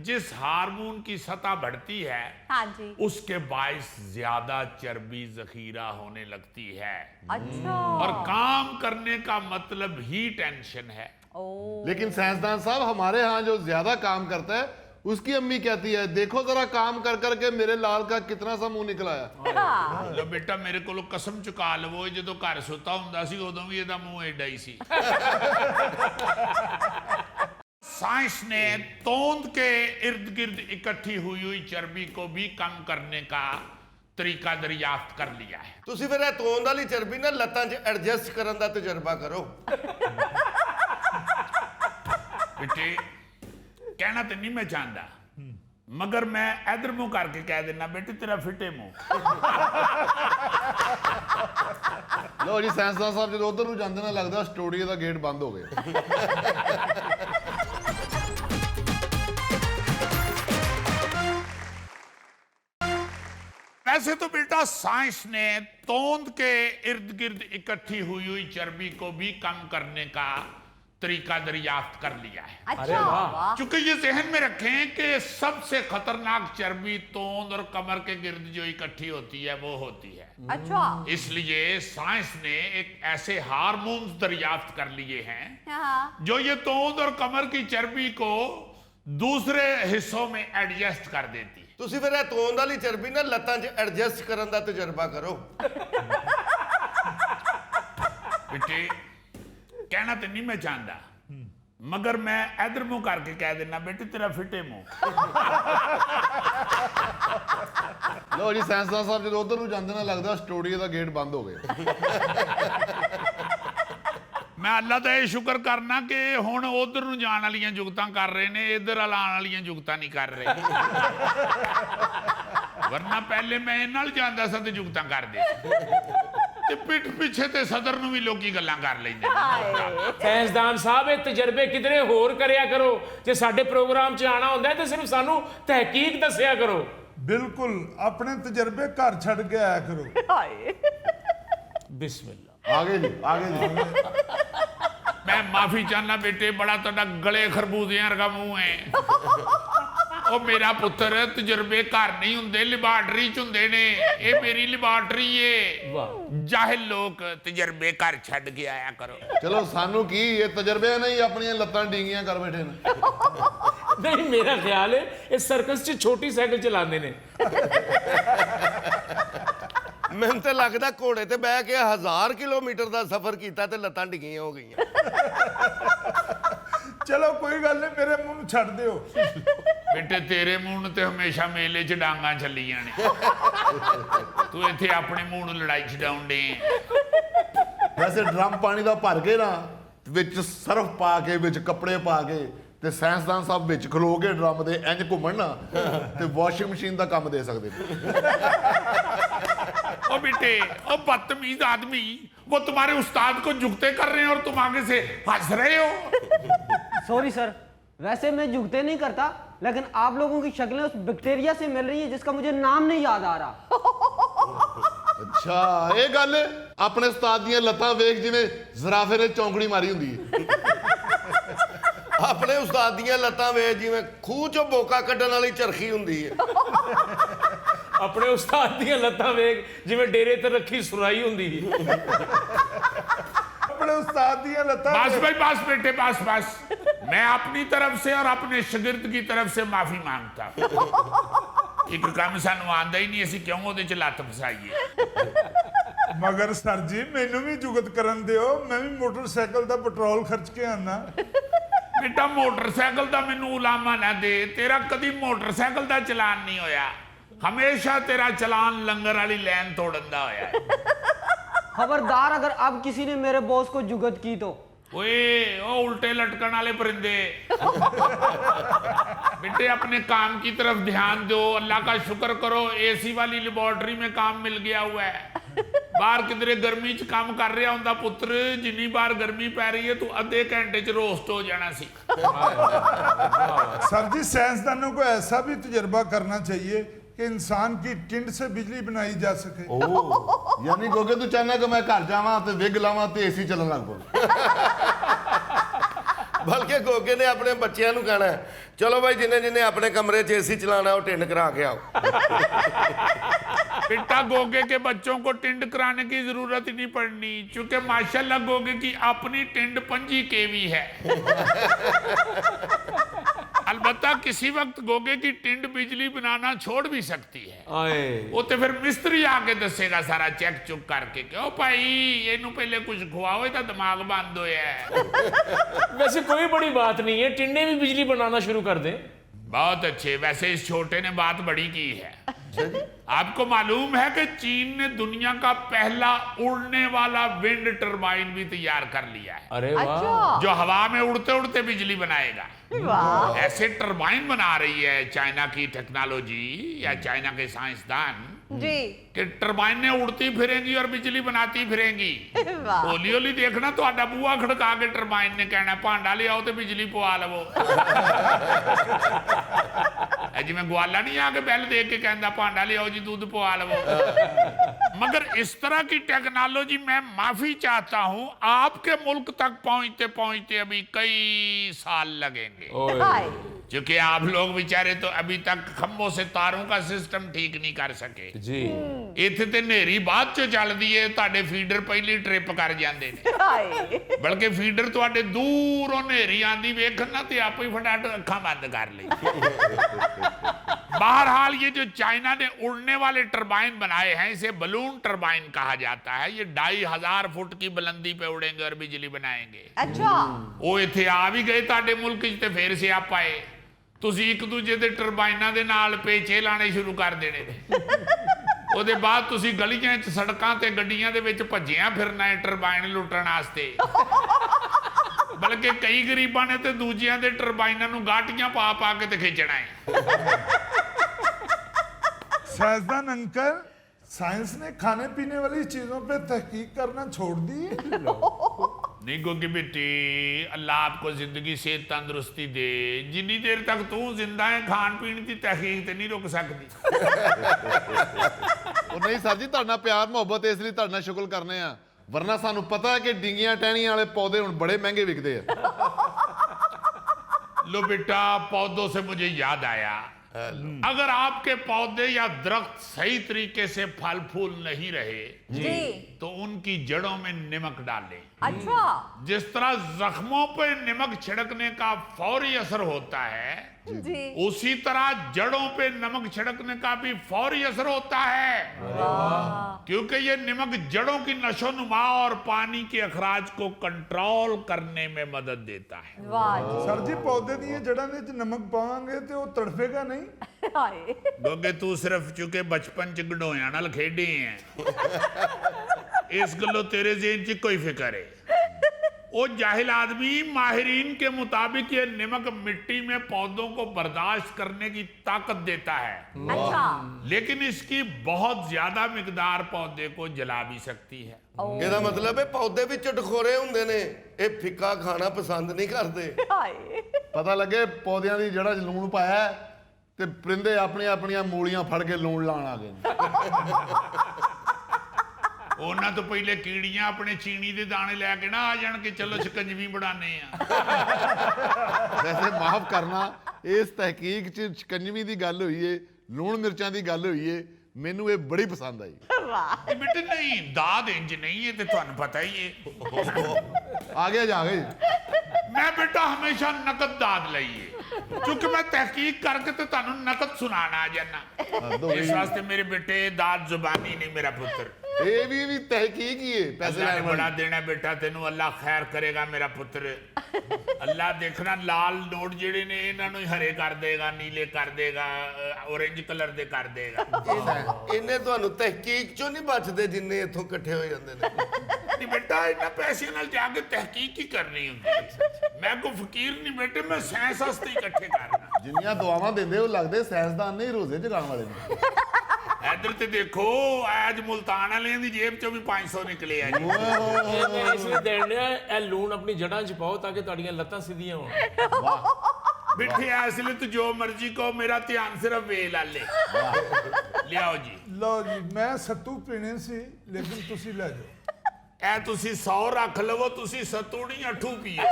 जिस हार्मोन की सतह बढ़ती है हाँ जी। उसके बायस ज्यादा चर्बी जखीरा होने लगती है अच्छा। और काम करने का मतलब ही टेंशन है। ओ। लेकिन साइंसदान साहब, हमारे यहाँ जो ज्यादा काम करता है उसकी अम्मी कहती है, देखो जरा काम कर करके मेरे लाल का कितना सा मुंह निकल आया। हाँ। लो बेटा, मेरे को कसम चुका लवो, जो घर सुता हुंदा सी उदों भी ਇਹਦਾ ਮੂੰਹ ਐਡਾ ਹੀ ਸੀ। साइंस ने तोंद के इर्द गिर्द इकट्ठी हुई चर्बी को भी कम करने का तरीका दरियाफ्त कर लिया है। ਤੁਸੀਂ ਫਿਰ ਇਹ ਤੋਂਦ ਵਾਲੀ ਚਰਬੀ ਨਾ ਲੱਤਾਂ 'ਚ ਐਡਜਸਟ ਕਰਨ ਦਾ ਤਜਰਬਾ ਕਰੋ। बेटे, कहना तो नहीं मैं चाहता, मगर मैं इधर मुंह करके कह देना बेटे, तेरा फिटे मुंह। लो जी साइंसदान साहब, जो उधर ਨੂੰ ਜਾਂਦੇ ਨਾ ਲੱਗਦਾ ਸਟੂਡੀਓ ਦਾ ਗੇਟ ਬੰਦ ਹੋ ਗਿਆ। वैसे तो बेटा साइंस ने तोंद के इर्द गिर्द इकट्ठी हुई चर्बी को भी कम करने का तरीका दरियाफ्त कर लिया है। अच्छा। वाह। क्योंकि ये जहन में रखें कि सबसे खतरनाक चर्बी तोंद और कमर के गिर्द जो इकट्ठी होती है वो होती है। अच्छा। इसलिए साइंस ने एक ऐसे हार्मोन्स दरियाफ्त कर लिए हैं हाँ। जो ये तोंद और कमर की चर्बी को दूसरे हिस्सों में एडजस्ट कर देती है। ਤੁਸੀਂ ਫਿਰ ਇਹ ਤੋਂਦ ਵਾਲੀ ਚਰਬੀ ਨਾ ਲੱਤਾਂ 'ਚ ਐਡਜਸਟ ਕਰਨ ਦਾ ਤਜਰਬਾ ਕਰੋ। बेटे, कहना तो नहीं मैं चाहता, मगर मैं इधर मुंह करके कह देना बेटे, तेरा फिटे मुंह। ਲੋ ਜੀ ਸਾਇੰਸਦਾਨ ਸਾਹਿਬ, ਜਦੋਂ ਉਧਰ ਨੂੰ ਜਾਂਦੇ ਨਾ ਲੱਗਦਾ ਸਟੂਡੀਓ ਦਾ ਗੇਟ ਬੰਦ ਹੋ ਗਿਆ। मैं अल्लाह का यह शुक्र करना कि हुण उधर ਨੂੰ ਜਾਣ ਵਾਲੀਆਂ ਜੁਗਤਾਂ ਕਰ ਰਹੇ ਨੇ, इधर ਆਉਣ ਵਾਲੀਆਂ ਜੁਗਤਾਂ नहीं कर रहे। वरना पहले मैं ਇਹਨਾਂ ਨਾਲ ਜਾਂਦਾ ਸਾਂ ਤੇ ਜੁਗਤਾਂ ਕਰਦੇ ਤੇ ਪਿੱਠ ਪਿੱਛੇ ਤੇ ਸਦਰ ਨੂੰ ਵੀ ਲੋਕੀ ਗੱਲਾਂ ਕਰ ਲੈਂਦੇ ਨੇ। ਸਾਇੰਸਦਾਨ ਸਾਹਿਬ, ਇਹ ਤਜਰਬੇ ਕਿਧਰੇ ਹੋਰ ਕਰਿਆ ਕਰੋ। ਜੇ ਸਾਡੇ ਪ੍ਰੋਗਰਾਮ 'ਚ ਆਣਾ ਹੁੰਦਾ ਤੇ ਸਿਰਫ ਸਾਨੂੰ ਤਹਿਕੀਕ ਦੱਸਿਆ ਕਰੋ। बिल्कुल अपने तजर्बे घर छड़ के आया करो। हाय। बिस्मिल्लाह। आगे जी, आगे जी। मैं माफी चाहना बेटे, बड़ा तुहाडा गले खरबूजियां वर्गा मूंह है। ओ मेरा पुत्र, तजर्बे घर नहीं हुंदे, लैबार्टरी च हुंदे ने। ये मेरी लैबार्टरी है। वाह। जाहिल लोग तजर्बे घर छड़ के आया करो। चलो सानू की ये तजर्बे नहीं, अपनी लत्तां डींगियां कर बैठे ने। नहीं, मेरा ख्याल है इस सर्कस 'ਚ छोटी साइकिल चलाते ने। ਮੈਨੂੰ ਤੇ ਲੱਗਦਾ ਘੋੜੇ ਤੇ ਬਹਿ ਕੇ 1000 ਕਿਲੋਮੀਟਰ ਦਾ ਸਫ਼ਰ ਕੀਤਾ ਤੇ ਲੱਤਾਂ ਡਿੱਗੀਆਂ ਹੋ ਗਈਆਂ। ਚਲੋ ਕੋਈ ਗੱਲ ਨਹੀਂ, ਮੇਰੇ ਮੂੰਹ ਨੂੰ ਛੱਡ ਦਿਓ। ਬੇਟੇ ਤੇਰੇ ਮੂੰਹ ਨੂੰ ਤੇ ਹਮੇਸ਼ਾ ਮੇਲੇ 'ਚ ਡਾਂਗਾਂ ਚੱਲੀਆਂ ਨੇ, ਤੂੰ ਇੱਥੇ ਆਪਣੇ ਮੂੰਹ ਨੂੰ ਲੜਾਈ ਛਡਾਉਣ ਦੇ। ਵੈਸੇ ਡਰਮ ਪਾਣੀ ਦਾ ਭਰ ਕੇ ਨਾ, ਵਿੱਚ ਸਰਫ ਪਾ ਕੇ, ਵਿੱਚ ਕੱਪੜੇ ਪਾ ਕੇ, ਤੇ ਸਾਇੰਸਦਾਨ ਸਾਹਿਬ ਵਿੱਚ ਖਲੋ ਕੇ ਡਰਮ ਦੇ ਇੰਜ ਘੁੰਮਣ ਨਾ, ਤੇ ਵਾਸ਼ਿੰਗ ਮਸ਼ੀਨ ਦਾ ਕੰਮ ਦੇ ਸਕਦੇ ਨੇ। ओ बेटे, ओ बदतमीज आदमी, वो तुम्हारे उस्ताद को झुकते कर रहे हैं और तुम आगे से हंस रहे हो। सॉरी सर, वैसे मैं झुकते नहीं करता, लेकिन आप लोगों की शक्लें उस बैक्टीरिया से मिल रही है जिसका मुझे नाम नहीं याद आ रहा। ਅੱਛਾ ਇਹ ਗੱਲ ਹੈ। ਆਪਣੇ ਉਸਤਾਦ ਦੀਆਂ ਲੱਤਾਂ ਵੇਖ ਜਿਵੇਂ ਜ਼ਰਾਫੇ ਨੇ ਚੌਂਕੜੀ ਮਾਰੀ ਹੁੰਦੀ ਹੈ। ਆਪਣੇ ਉਸਤਾਦ ਦੀਆਂ ਲੱਤਾਂ ਵੇਖ ਜਿਵੇਂ ਖੂਹ ਚੋਂ ਬੋਕਾ ਕੱਢਣ ਵਾਲੀ ਚਰਖੀ ਹੁੰਦੀ ਹੈ। ਆਪਣੇ ਉਸਤਾਦ ਦੀਆਂ ਲੱਤਾਂ ਵੇਖ ਜਿਵੇਂ ਡੇਰੇ ਤੇ ਰੱਖੀ ਸੁਰਾਈ ਹੁੰਦੀ ਹੈ। अपने उस्ताद दिया लता बस भाई बस बेटे बस बस, मैं अपनी तरफ से और अपने शागिर्द की तरफ से माफी मांगता। एक काम सानू आंदा ही नहीं, असी क्यों ओदे च लत फसाईए। मगर सर जी मैनू भी जुगत करन दियो, मैं भी मोटरसाइकिल दा पेट्रोल खर्च के आना। बेटा मोटरसाइकिल दा मैनू उलामा ना दे, तेरा कदी मोटरसाइकिल दा चलान नहीं होया, हमेशा तेरा चलान लंगर वाली लैन तोड़न दा होया है। खबरदार अगर अब किसी ने मेरे बॉस को जुगत की तो। ओए ओ उल्टे लटकन वाले परिंदे, बेटे अपने काम की तरफ ध्यान दो, अल्लाह का शुक्र करो एसी वाली लेबोरेटरी में काम मिल गया हुआ है। बाहर किधरे गर्मी च काम कर रहा होंदा पुत्र, जिन्नी बार गर्मी पै रही है तू अद्धे घंटे च रोस्ट हो जाना सी। सर जी साइंसदानों को ऐसा भी तजर्बा करना चाहिए कि इंसान की टिंड से बिजली बनाई जा सके। ਯਾਨੀ ਗੋਗੇ ਤੂੰ ਚਾਹਨਾ ਕਿ ਮੈਂ ਘਰ ਜਾਵਾਂ ਤੇ ਵਿਗ ਲਾਵਾਂ ਤੇ ਏਸੀ ਚੱਲਣ ਲੱਗ ਪਵੇ। ਬਲਕਿ ਗੋਗੇ ਨੇ ਆਪਣੇ ਬੱਚਿਆਂ ਨੂੰ ਕਹਿਣਾ ਚਲੋ ਭਾਈ ਜਿੰਨੇ ਜਿੰਨੇ ਆਪਣੇ ਕਮਰੇ 'ਚ ਏਸੀ ਚਲਾਣਾ ਉਹ ਟਿੰਡ ਕਰਾ ਕੇ ਆਓ। बेटा गोगे के बच्चों को टिंड कराने की जरूरत ही नहीं पड़नी, क्योंकि माशाल्लाह गोगे की अपनी टिंड 5 केवी है। अलबत्ता किसी वक्त गोगे की टिंड बिजली बनाना छोड़ भी सकती है। ਆਏ वो तो फिर मिस्त्री आके दसेगा सारा चेक चुक करके, क्यों भाई इनू पहले कुछ खुआओ, ये तो दिमाग बंद होया है। वैसे कोई बड़ी बात नहीं है, टिंडे भी बिजली बनाना शुरू कर दे। बहुत अच्छे, वैसे इस छोटे ने बात बड़ी की है। आपको मालूम है कि चीन ने दुनिया का पहला उड़ने वाला विंड टरबाइन भी तैयार कर लिया है, अरे वाह, अच्छा जो हवा में उड़ते उड़ते बिजली बनाएगा। वाह ऐसे टरबाइन बना रही है चाइना की टेक्नोलॉजी या चाइना के साइंसदान जी कि टरबाइनें उड़ती फिरेंगी और बिजली बनाती फिरेंगी। वाह हौली हौली देखना तो बूहा खड़का के टरबाइन ने कहना भांडा ले आओ तो बिजली पवा लवो। जिवें ग्वाला नहीं आके बैल देख के कहता भांडा ले आओ जी दूध पवा लवो। मगर इस तरह की टेक्नोलॉजी, मैं माफी चाहता हूं, आपके मुल्क तक पहुंचते पहुंचते अभी कई साल लगेंगे, हाय क्योंकि आप लोग बेचारे तो अभी तक खंभों से तारों का सिस्टम ठीक नहीं कर सके। जी ਇੱਥੇ ਤੇ ਨੇਰੀ ਬਾਅਦ ਚ ਚੱਲਦੀ ਏ, ਤੁਹਾਡੇ ਫੀਡਰ ਪਹਿਲੀ ਟ੍ਰਿਪ ਕਰ ਜਾਂਦੇ ਨੇ। हाय ਬਲਕਿ ਫੀਡਰ ਤੁਹਾਡੇ ਦੂਰੋਂ ਨੇਰੀ ਆਂਦੀ ਵੇਖਣ ਨਾ ਤੇ ਆਪੇ ਹੀ ਫਟਾਫਟ ਅੱਖਾਂ ਬੰਦ ਕਰ ਲਈ। बहरहाल ये जो चाइना ने उड़ने वाले टरबाइन बनाए हैं, इसे बलून टरबाइन कहा जाता है। ये 2500 फुट की बुलंदी पे उड़ेंगे और बिजली बनाएंगे। अच्छा ਉਹ ਇੱਥੇ ਆ ਵੀ ਗਏ ਤੁਹਾਡੇ ਮੁਲਕ 'ਚ ਤੇ ਫੇਰ ਸਿਆਪਾ ਏ, ਤੁਸੀਂ ਇੱਕ ਦੂਜੇ ਦੇ ਟਰਬਾਈਨਾਂ ਦੇ ਨਾਲ ਪੇਚੇ ਲਾਣੇ ਸ਼ੁਰੂ ਕਰ ਦੇਣੇ ਨੇ। ਉਹਦੇ ਬਾਅਦ ਤੁਸੀਂ ਗਲੀਆਂ 'ਚ ਸੜਕਾਂ ਤੇ ਗੱਡੀਆਂ ਦੇ ਵਿੱਚ ਭੱਜਿਆ ਫਿਰਨਾ ਹੈ ਟਰਬਾਈਨ ਲੁੱਟਣ ਵਾਸਤੇ। ਬਲਕਿ ਕਈ ਗਰੀਬਾਂ ਨੇ ਤੇ ਦੂਜਿਆਂ ਦੇ ਟਰਬਾਈਨਾਂ ਨੂੰ ਗਾਟੀਆਂ ਪਾ ਪਾ ਕੇ ਤੇ ਖਿੱਚਣਾ ਹੈ। साइंसदान अंकल, साइंस ने खाने पीने वाली चीजों पे तहकीक करना छोड़ दी है। नहीं गोगी बेटी, अल्लाह आपको जिंदगी से तंदुरुस्ती दे, जिन्नी देर तक तू जिंदा है खान पीन की तहकीक ते नहीं रुक सकती। ਉਹ ਨਹੀਂ ਸਰ ਜੀ, ਤੁਹਾਡੇ ਨਾਲ ਪਿਆਰ ਮੁਹੱਬਤ ਇਸ ਲਈ ਤੁਹਾਡੇ ਨਾਲ ਸ਼ੁਕਰ ਕਰਨੇ ਆ, ਵਰਨਾ ਸਾਨੂੰ ਪਤਾ ਹੈ ਕਿ ਡਿੰਗੀਆਂ ਟਹਿਣੀਆਂ ਵਾਲੇ ਪੌਦੇ ਹੁਣ ਬੜੇ ਮਹਿੰਗੇ ਵਿਕਦੇ ਆ। लो बेटा, पौधों से मुझे याद आया, अगर आपके पौधे या दरख्त सही तरीके से फल फूल नहीं रहे जी तो उनकी जड़ों में नमक डालें। अच्छा। जिस तरह जख्मों पे नमक छिड़कने का फौरी असर होता है, जी। उसी तरह जड़ों पे नमक छिड़कने का भी फौरी असर होता है, क्योंकि ये नमक जड़ों की नशोनुमा और पानी के अखराज को कंट्रोल करने में मदद देता है। वाह जी। सर जी पौधे ਦੀਆਂ ਜੜਾਂ ਵਿੱਚ ਨਮਕ ਪਾਵਾਂਗੇ ਤੇ ਉਹ ਤੜਫੇਗਾ ਨਹੀਂ। हाय। क्योंकि तू सिर्फ चूंकि बचपन च गंडोया नाल खेडी है, इस गल्लों तेरे ज़हन च कोई फिक्र है। वो जाहिल आदमी, माहिरीन के मुताबिक ये नमक मिट्टी में पौधों को बर्दाश्त करने की ताकत देता है, अच्छा। लेकिन इसकी बहुत ज्यादा मिकदार पौधे को जला भी सकती है। ਇਹਦਾ ਮਤਲਬ ਹੈ ਪੌਦੇ ਵੀ ਚਟਖੋਰੇ ਹੁੰਦੇ ਨੇ, ਇਹ ਫਿੱਕਾ ਖਾਣਾ ਪਸੰਦ ਨਹੀਂ ਕਰਦੇ। हाय। ਪਤਾ ਲੱਗੇ ਪੌਦਿਆਂ ਦੀ ਜੜ੍ਹਾਂ 'ਚ ਲੂਣ ਪਾਇਆ ਹੈ ਤੇ ਪਰਿੰਦੇ ਆਪਣੀਆਂ ਆਪਣੀਆਂ ਮੂਲੀਆਂ ਫੜ ਕੇ ਲੂਣ ਲਾਣ ਆ ਗਏ ਨੇ। ਉਹਨਾਂ ਤੋਂ ਪਹਿਲੇ ਕੀੜੀਆਂ ਆਪਣੇ ਚੀਨੀ ਦੇ ਦਾਣੇ ਲੈ ਕੇ ਨਾ ਆ ਜਾਣ ਕਿ ਚਲੋ ਸ਼ਿਕੰਜਵੀ ਬਣਾਉਂਦੇ ਆ। ਵੈਸੇ ਮਾਫ ਕਰਨਾ, ਇਸ ਤਹਿਕੀਕ 'ਚ ਸ਼ਿਕੰਜਵੀ ਦੀ ਗੱਲ ਹੋਈ ਏ, ਲੂਣ ਮਿਰਚਾਂ ਦੀ ਗੱਲ ਹੋਈ ਏ, ਮੈਨੂੰ ਇਹ ਬੜੀ ਪਸੰਦ ਆਈ। ਇਹ ਬੇਟੇ ਨਹੀਂ, ਦਾਦ ਇੰਜ ਨਹੀਂ ਹੈ ਤੇ ਤੁਹਾਨੂੰ ਪਤਾ ਹੀ ਹੈ। ਆ ਗਿਆ ਜਾ ਗਏ। ਮੈਂ ਬੇਟਾ ਹਮੇਸ਼ਾ ਨਕਦ ਦਾਦ ਲਈਏ, ਕਿਉਂਕਿ ਮੈਂ ਤਹਿਕੀਕ ਕਰਕੇ ਤੇ ਤੁਹਾਨੂੰ ਨਕਦ ਸੁਣਾਉਣ ਆ ਜਾਣਾ। ਇਸ ਵਾਸਤੇ ਮੇਰੇ ਬੇਟੇ ਦਾਦ ਜ਼ੁਬਾਨੀ ਨਹੀਂ ਮੇਰਾ ਪੁੱਤਰ। ਇਹ ਵੀ ਤਹਿਕੀਕ ਹੀ ਏ, ਪੈਸੇ अल्लाह ने ਲੈਣ बड़ा ਵਾਲੀ। देना बेटा, तेनू अल्लाह खैर करेगा मेरा पुत्र। अल्लाह देखना लाल नोट जेड़े ने इन्हां नूं ही हरे कर देगा, नीले कर देगा, ऑरेंज कलर दे कर देगा। ਇਹਨੇ ਤੁਹਾਨੂੰ ਤਹਿਕੀਕ ਚੋਂ ਨਹੀਂ ਬਚਦੇ ਜਿੰਨੇ ਇੱਥੋਂ ਇਕੱਠੇ ਹੋ ਜਾਂਦੇ ਨੇ। नहीं बेटा, इन्हां पैसे नाल जाके तहकीक ही करनी हुंदी। मैं कोई फकीर नहीं बेटे, मैं साइंस वास्ते इकट्ठे करना। ਜਿੰਨੀਆਂ ਦੁਆਵਾਂ ਦਿੰਦੇ ਉਹ ਲੱਗਦੇ ਸਾਇੰਸਦਾਨ ਨਹੀਂ, ਰੋਜ਼ੇ ਜਗਾਉਣ ਵਾਲੇ ਨੇ। इधर ते देखो, आज मुल्तान वाले दी जेब चों भी 500 निकले आ जी। ਇਹ ਮੈਂ ਇਸ ਲਈ ਦੇਣ ਡਿਆ, ਇਹ ਲੂਣ ਆਪਣੀ ਜੜ੍ਹਾਂ 'ਚ ਪਾਓ ਤਾਂ ਕਿ ਤੁਹਾਡੀਆਂ ਲੱਤਾਂ ਸਿੱਧੀਆਂ ਹੋਣ। बिठे इसलिए तू जो मर्जी कहो, मेरा ध्यान सिर्फ वेल आले। लियाओ जी। ਲਓ ਜੀ ਮੈਂ ਸੱਤੂ ਪੀਣੇ ਸੀ ਲੇਕਿਨ ਤੁਸੀਂ ਲੈ ਜਾਓ। ਐ ਤੁਸੀਂ 100 ਰੱਖ ਲਵੋ, ਤੁਸੀਂ ਸੱਤੂ ਨਹੀਂ ਅਠੂ ਪੀਏ।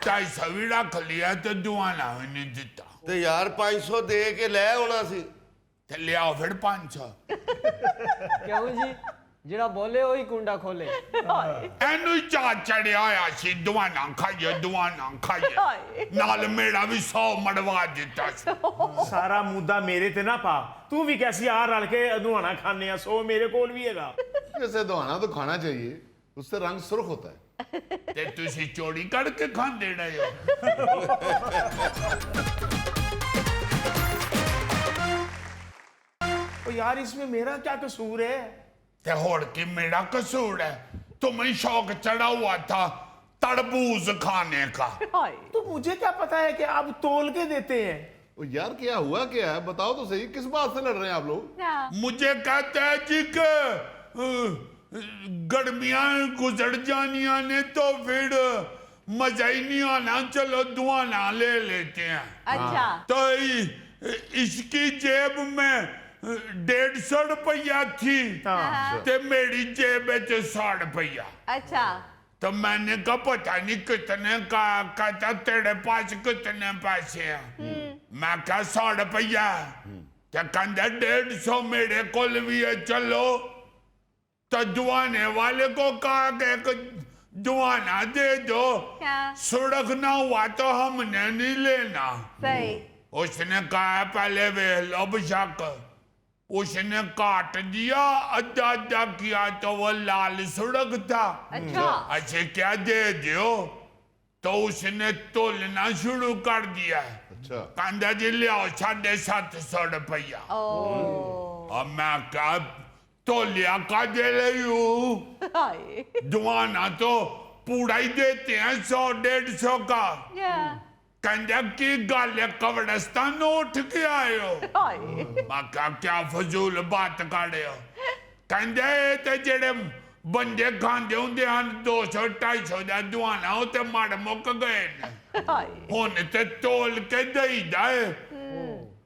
250 ਵੀ ਰੱਖ ਲਿਆ ਤੇ ਦੁਆਨਾ ਵੀ ਨਹੀਂ ਦਿੱਤਾ, ਤੇ ਯਾਰ 500 ਦੇ ਕੇ ਲੈ ਆਉਣਾ ਸੀ। ਤੇ ਲਿਆਓ ਫਿਰ 500। क्यों जी ਜਿਹੜਾ ਬੋਲੇ ਉਹੀ ਕੁੰਡਾ ਖੋਲੇ। ਇਹਨੂੰ ਹੀ ਚਾਅ ਚੜਿਆ ਹੋਇਆ ਸੀ, ਦੁਆਨਾ ਖਾਈਏ, ਦੁਆਨਾ ਖਾਈਏ। ਨਾਲ ਮੇਰਾ ਵੀ 100 ਮੜਵਾ ਦਿੱਤਾ ਸੀ। ਸਾਰਾ ਮੁੱਦਾ ਮੇਰੇ ਤੇ ਨਾ ਪਾ, ਤੂੰ ਵੀ ਕੈਸੀ ਆ ਰਲ ਕੇ ਅਧੂਆਣਾ ਖਾਣੇ ਆ, ਸੋ ਮੇਰੇ ਕੋਲ ਵੀ ਹੈਗਾ। जैसे दहाना तो खाना चाहिए, उससे रंग सुर्ख होता है। ਤੇ ਤੁਸੀਂ ਚੋਰੀ ਕੱਢ ਕੇ ਖਾਂਦੇ ਰਹੇ ਹੋ। ओ यार इसमें मेरा क्या कसूर है? ते होड़ की मेरा कसूर है? तुम्हें शौक चढ़ा हुआ था तरबूज खाने का। तो मुझे क्या पता है कि आप तोल के देते हैं? ओ यार क्या हुआ, क्या है बताओ तो सही, किस बात से लड़ रहे हैं आप लोग? मुझे कहते हैं जी कि गर्मियां गुजर जानिया ने तो फिर मजा ही नहीं आना, चलो दुआना ले लेते हैं। अच्छा। तो इसकी जेब में 150 रुपया थी, ते मेरी जेब में 100 रुपया। अच्छा। तो मैंने कहा पता नहीं कितने का, कहता तेरे पास कितने पैसे हैं? मैं कहा 100 रुपया। तो कहता 150 मेरे को भी है, चलो। तो दुआने वाले को कहा कि एक दुआना दे दो, सुड़क ना हुआ तो हमने नहीं लेना। सही। उसने कहा पहले वे लो बेशक। उसने काट दिया, आधा आधा किया तो वो लाल सुड़क था। अच्छा। अच्छे क्या दे दो? तो उसने तोलना शुरू कर दिया। अच्छा। कहता जी लियाओ 750 रुपया। अब मैं क्या तोलिया का दे रही हूँ? हाय। दुआना तो पूरा ही देते हैं 100-150 का। कहता की गल है, कब्रिस्तान उठ के आए हो? हाय। मैं क्या फजूल बात कर रहे हो? कहते ये ते जेड़े बंदे खांदे होंदे हन 200-250 दा दुआना, वो ते मड़ मुक गए ने। हाय। हुन ते तोल के दईदा है।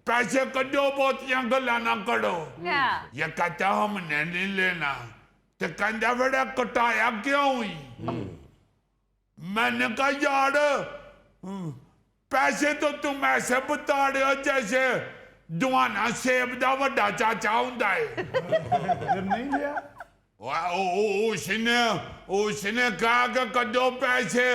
पैसे कढ़ो, बहुतियां गल्लां ना करो। ये कहता हमने नहीं लेना। तो कहता बड़ा कटाया क्यों हुई? मैंने कहा यार पैसे तो तुम ऐसे बता रहे हो जैसे दुआना सेब दा वड्डा चाचा हुंदा है। ਫਿਰ ਨਹੀਂ ਲਿਆ। उसने कहा कि कदो पैसे,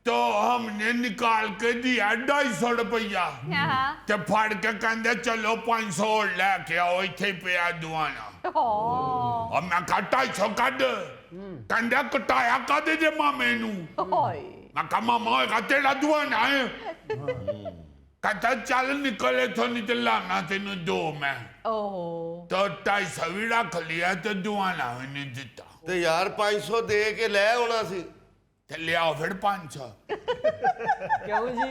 तो हमने निकाल के दिया 250 रुपया, हाँ। ते फड़ के कहते चलो 500 और लेके आओ, इथे पिया दुआना। और मैं कहा 250 कद, कहते कटाया कद जे मामे नू। मैं कहा मामा होएगा तेरा दुआना है। कहता चल निकल इथों, नहीं तो लाना तेन 2 मैं। तो 250 भी रख लिया, तो दुआना भी नहीं दिता। ਤੇ ਯਾਰ 500 ਦੇ ਕੇ ਲੈ ਆਉਣਾ ਸੀ। ਤੇ ਲਿਆਓ ਫਿਰ 500। क्यों जी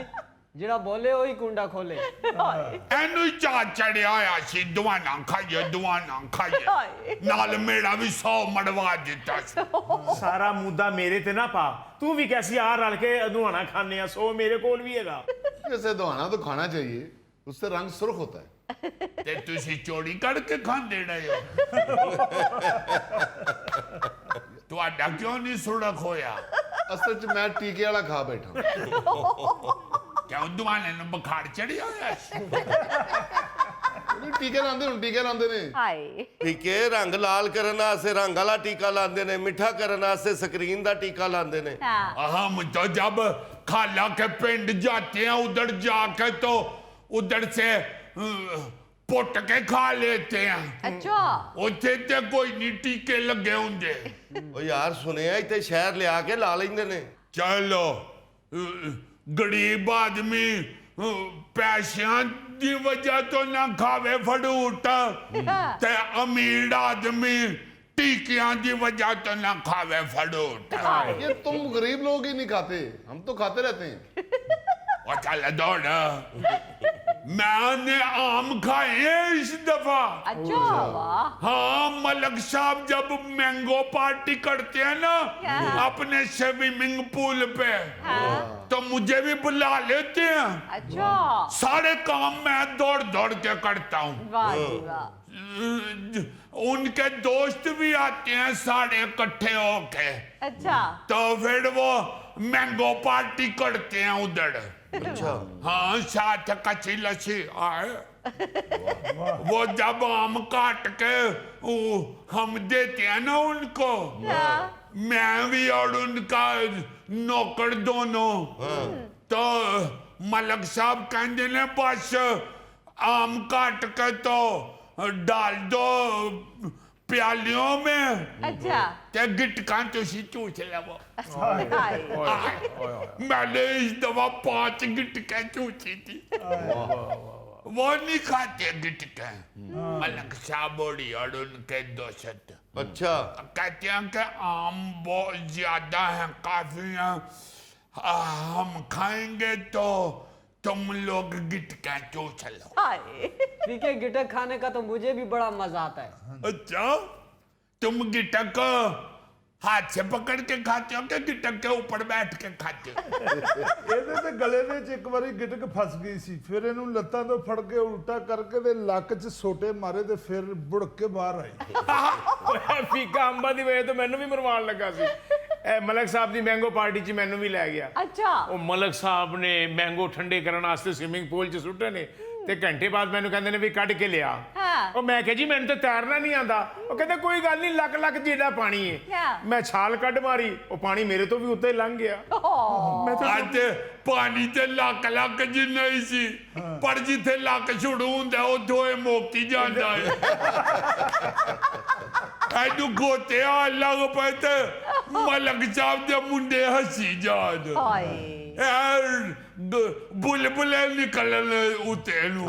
ਜਿਹੜਾ ਬੋਲੇ ਉਹੀ ਕੁੰਡਾ ਖੋਲੇ। ਇਹਨੂੰ ਹੀ ਚਾਅ ਚੜਿਆ ਹੋਇਆ ਸੀ, ਦੁਆਨਾ ਖਾਈਏ। ਨਾਲ ਮੇਰਾ ਵੀ 100 ਮੜਵਾ ਦਿੱਤਾ ਸੀ। ਸਾਰਾ ਮੁੱਦਾ ਮੇਰੇ ਤੇ ਨਾ ਪਾ, ਤੂੰ ਵੀ ਕੈਸੀ ਆ ਰਲ ਕੇ ਅਧੂਆਣਾ ਖਾਣੇ ਆ, 100 ਮੇਰੇ ਕੋਲ ਵੀ ਹੈਗਾ। जैसे दहाना तो खाना चाहिए, उससे रंग सुर्ख होता है। ਤੇ ਤੁਸੀਂ ਚੋਰੀ ਕਰਕੇ ਖਾਂਦੇ ਰਹੇ ਹੋ। ਤੁਹਾਡਾ ਕਿਉਂ ਨਹੀਂ ਸੁਰਖ ਹੋਇਆ? असल च मैं टीके वाला खा बैठा। ਕਿਉਂ ਦੁਆਨੇ ਨੂੰ ਬੁਖਾਰ ਚੜਿਆ ਹੋਇਆ ਸੀ? टीके लांदे हुण टीके लांदे ने। हाय। ਟੀਕੇ ਰੰਗ ਲਾਲ ਕਰਨ ਵਾਸਤੇ ਰੰਗ ਵਾਲਾ ਟੀਕਾ ਲਾਉਂਦੇ ਨੇ, ਮਿੱਠਾ ਕਰਨ ਵਾਸਤੇ ਸਕਰੀਨ ਦਾ ਟੀਕਾ ਲਾਉਂਦੇ ਨੇ। हाँ। हम तो जब खाला के पिंड जाते हैं, उधर जाके तो उधर से पुट के खा लेते हैं। अच्छा। ਉੱਥੇ ਤੇ ਕੋਈ ਨਹੀਂ ਟੀਕੇ ਲੱਗੇ ਹੁੰਦੇ। ਉਹ ਯਾਰ ਸੁਣਿਆ ਇੱਥੇ ਸ਼ਹਿਰ ਲਿਆ ਕੇ ਲਾ ਲੈਂਦੇ ਨੇ। ਚਲੋ ਗਰੀਬ ਆਦਮੀ ਪੈਸਿਆਂ ਦੀ ਵਜ੍ਹਾ ਤੋਂ ਨਾ ਖਾਵੇ ਫੜੂਟ, ਤੇ ਅਮੀਰ ਆਦਮੀ टीकियां की वजह तो ना खावे फड़ूट। ये तुम गरीब लोग ही नहीं खाते, हम तो खाते रहते हैं। और चल दौड़, मैंने आम खाए हैं इस दफा। अच्छा वाह। हाँ, मलक साहब जब मैंगो पार्टी करते हैं ना अपने स्विमिंग पूल पे, तो मुझे भी बुला लेते हैं। अच्छा। सारे काम मैं दौड़ दौड़ के करता हूँ। वाह जी वाह। उनके दोस्त भी आते हैं सारे इकट्ठे होके। अच्छा। तो फिर वो मैंगो पार्टी करते हैं उधर। अच्छा। हाँ, साथ कच्ची लस्सी आए। वो जब आम काट के हम देते हैं ना उनको, मैं भी और उनका नौकर दोनों, तो मलक साहब कहते ने बस आम काट के तो डाल दो प्यालियों में। अच्छा। ते गिटका तुसी चूस लवो। हाय। मैंने इस दफा 5 गिटके चूसी थी। वो नहीं खाते गिटके मलक साहब और उनके दोस्त। अच्छा। कहते हैं कि आम बहुत ज्यादा है, काफी है, हम खाएंगे तो तुम लोग गिटके चूस लो। हाय। ठीक है, गिटक खाने का तो मुझे भी बड़ा मजा आता है। अच्छा, तुम गिटक हाथ से पकड़ के खाते हो कि गिटक के ऊपर बैठ के खाते हो? ਇਹਦੇ ਤੇ ਗਲੇ ਦੇ ਵਿੱਚ ਇੱਕ ਵਾਰੀ ਗਿਟਕ ਫਸ ਗਈ ਸੀ, ਫਿਰ ਇਹਨੂੰ ਲੱਤਾਂ ਤੋਂ ਫੜ ਕੇ ਉਲਟਾ ਕਰਕੇ ਤੇ ਲੱਕ 'ਚ ਸੋਟੇ ਮਾਰੇ ਤੇ ਫਿਰ ਬੁੜਕ ਕੇ ਬਾਹਰ ਆਈ। ਫੀਕਾ ਅੰਬਾ ਦੀ ਵਜ੍ਹਾ ਤੋਂ ਮੈਨੂੰ ਵੀ ਮਰਵਾਉਣ ਲੱਗਾ ਸੀ। ਇਹ ਮਲਕ ਸਾਹਿਬ ਦੀ ਮੈਂਗੋ ਪਾਰਟੀ 'ਚ ਮੈਨੂੰ ਵੀ ਲੈ ਗਿਆ। अच्छा। ਉਹ ਮਲਕ ਸਾਹਿਬ ਨੇ ਮੈਂਗੋ ਠੰਡੇ ਕਰਨ ਵਾਸਤੇ ਸਵਿਮਿੰਗ ਪੂਲ 'ਚ ਸੁੱਟੇ ਨੇ, ਤੇ ਘੰਟੇ ਬਾਅਦ ਮੈਨੂੰ ਕਹਿੰਦੇ ਨੇ ਵੀ ਕੱਢ ਕੇ ਲਿਆ। ਉਹ ਮੈਂ ਕਿਹਾ ਜੀ ਮੈਨੂੰ ਤਾਂ ਤੈਰਨਾ ਨਹੀਂ ਆਂਦਾ। ਉਹ ਕਹਿੰਦੇ ਕੋਈ ਗੱਲ ਨਹੀਂ, ਲੱਕ ਲੱਕ ਜਿਹੜਾ ਪਾਣੀ ਹੈ। ਮੈਂ ਛਾਲ ਕੱਢ ਮਾਰੀ, ਉਹ ਪਾਣੀ ਮੇਰੇ ਤੋਂ ਵੀ ਉੱਤੇ ਲੰਘ ਗਿਆ। ਮੈਂ ਤਾਂ ਅੱਜ ਪਾਣੀ ਤੇ ਲੱਕ ਲੱਕ ਜਿੰਨਾ ਹੀ ਸੀ, ਪਰ ਜਿੱਥੇ ਲੱਕ ਛੁੜੂ ਹੁੰਦਾ ਉੱਥੋਂ ਇਹ ਮੋਕੀ ਜਾਂਦਾ ਹੈ। ਐਨੂੰ ਗੋਤੇ ਆ ਲੱਗ ਪਏ ਤੇ ਮਲਕ ਸਾਹਿਬ ਦੇ ਮੁੰਡੇ ਹੱਸੀ ਜਾਣ। हाय। ਯਾਰ ਬੁਲਬੁਲੇ ਨਿਕਲਣ ਉੱਤੇ ਨੂੰ।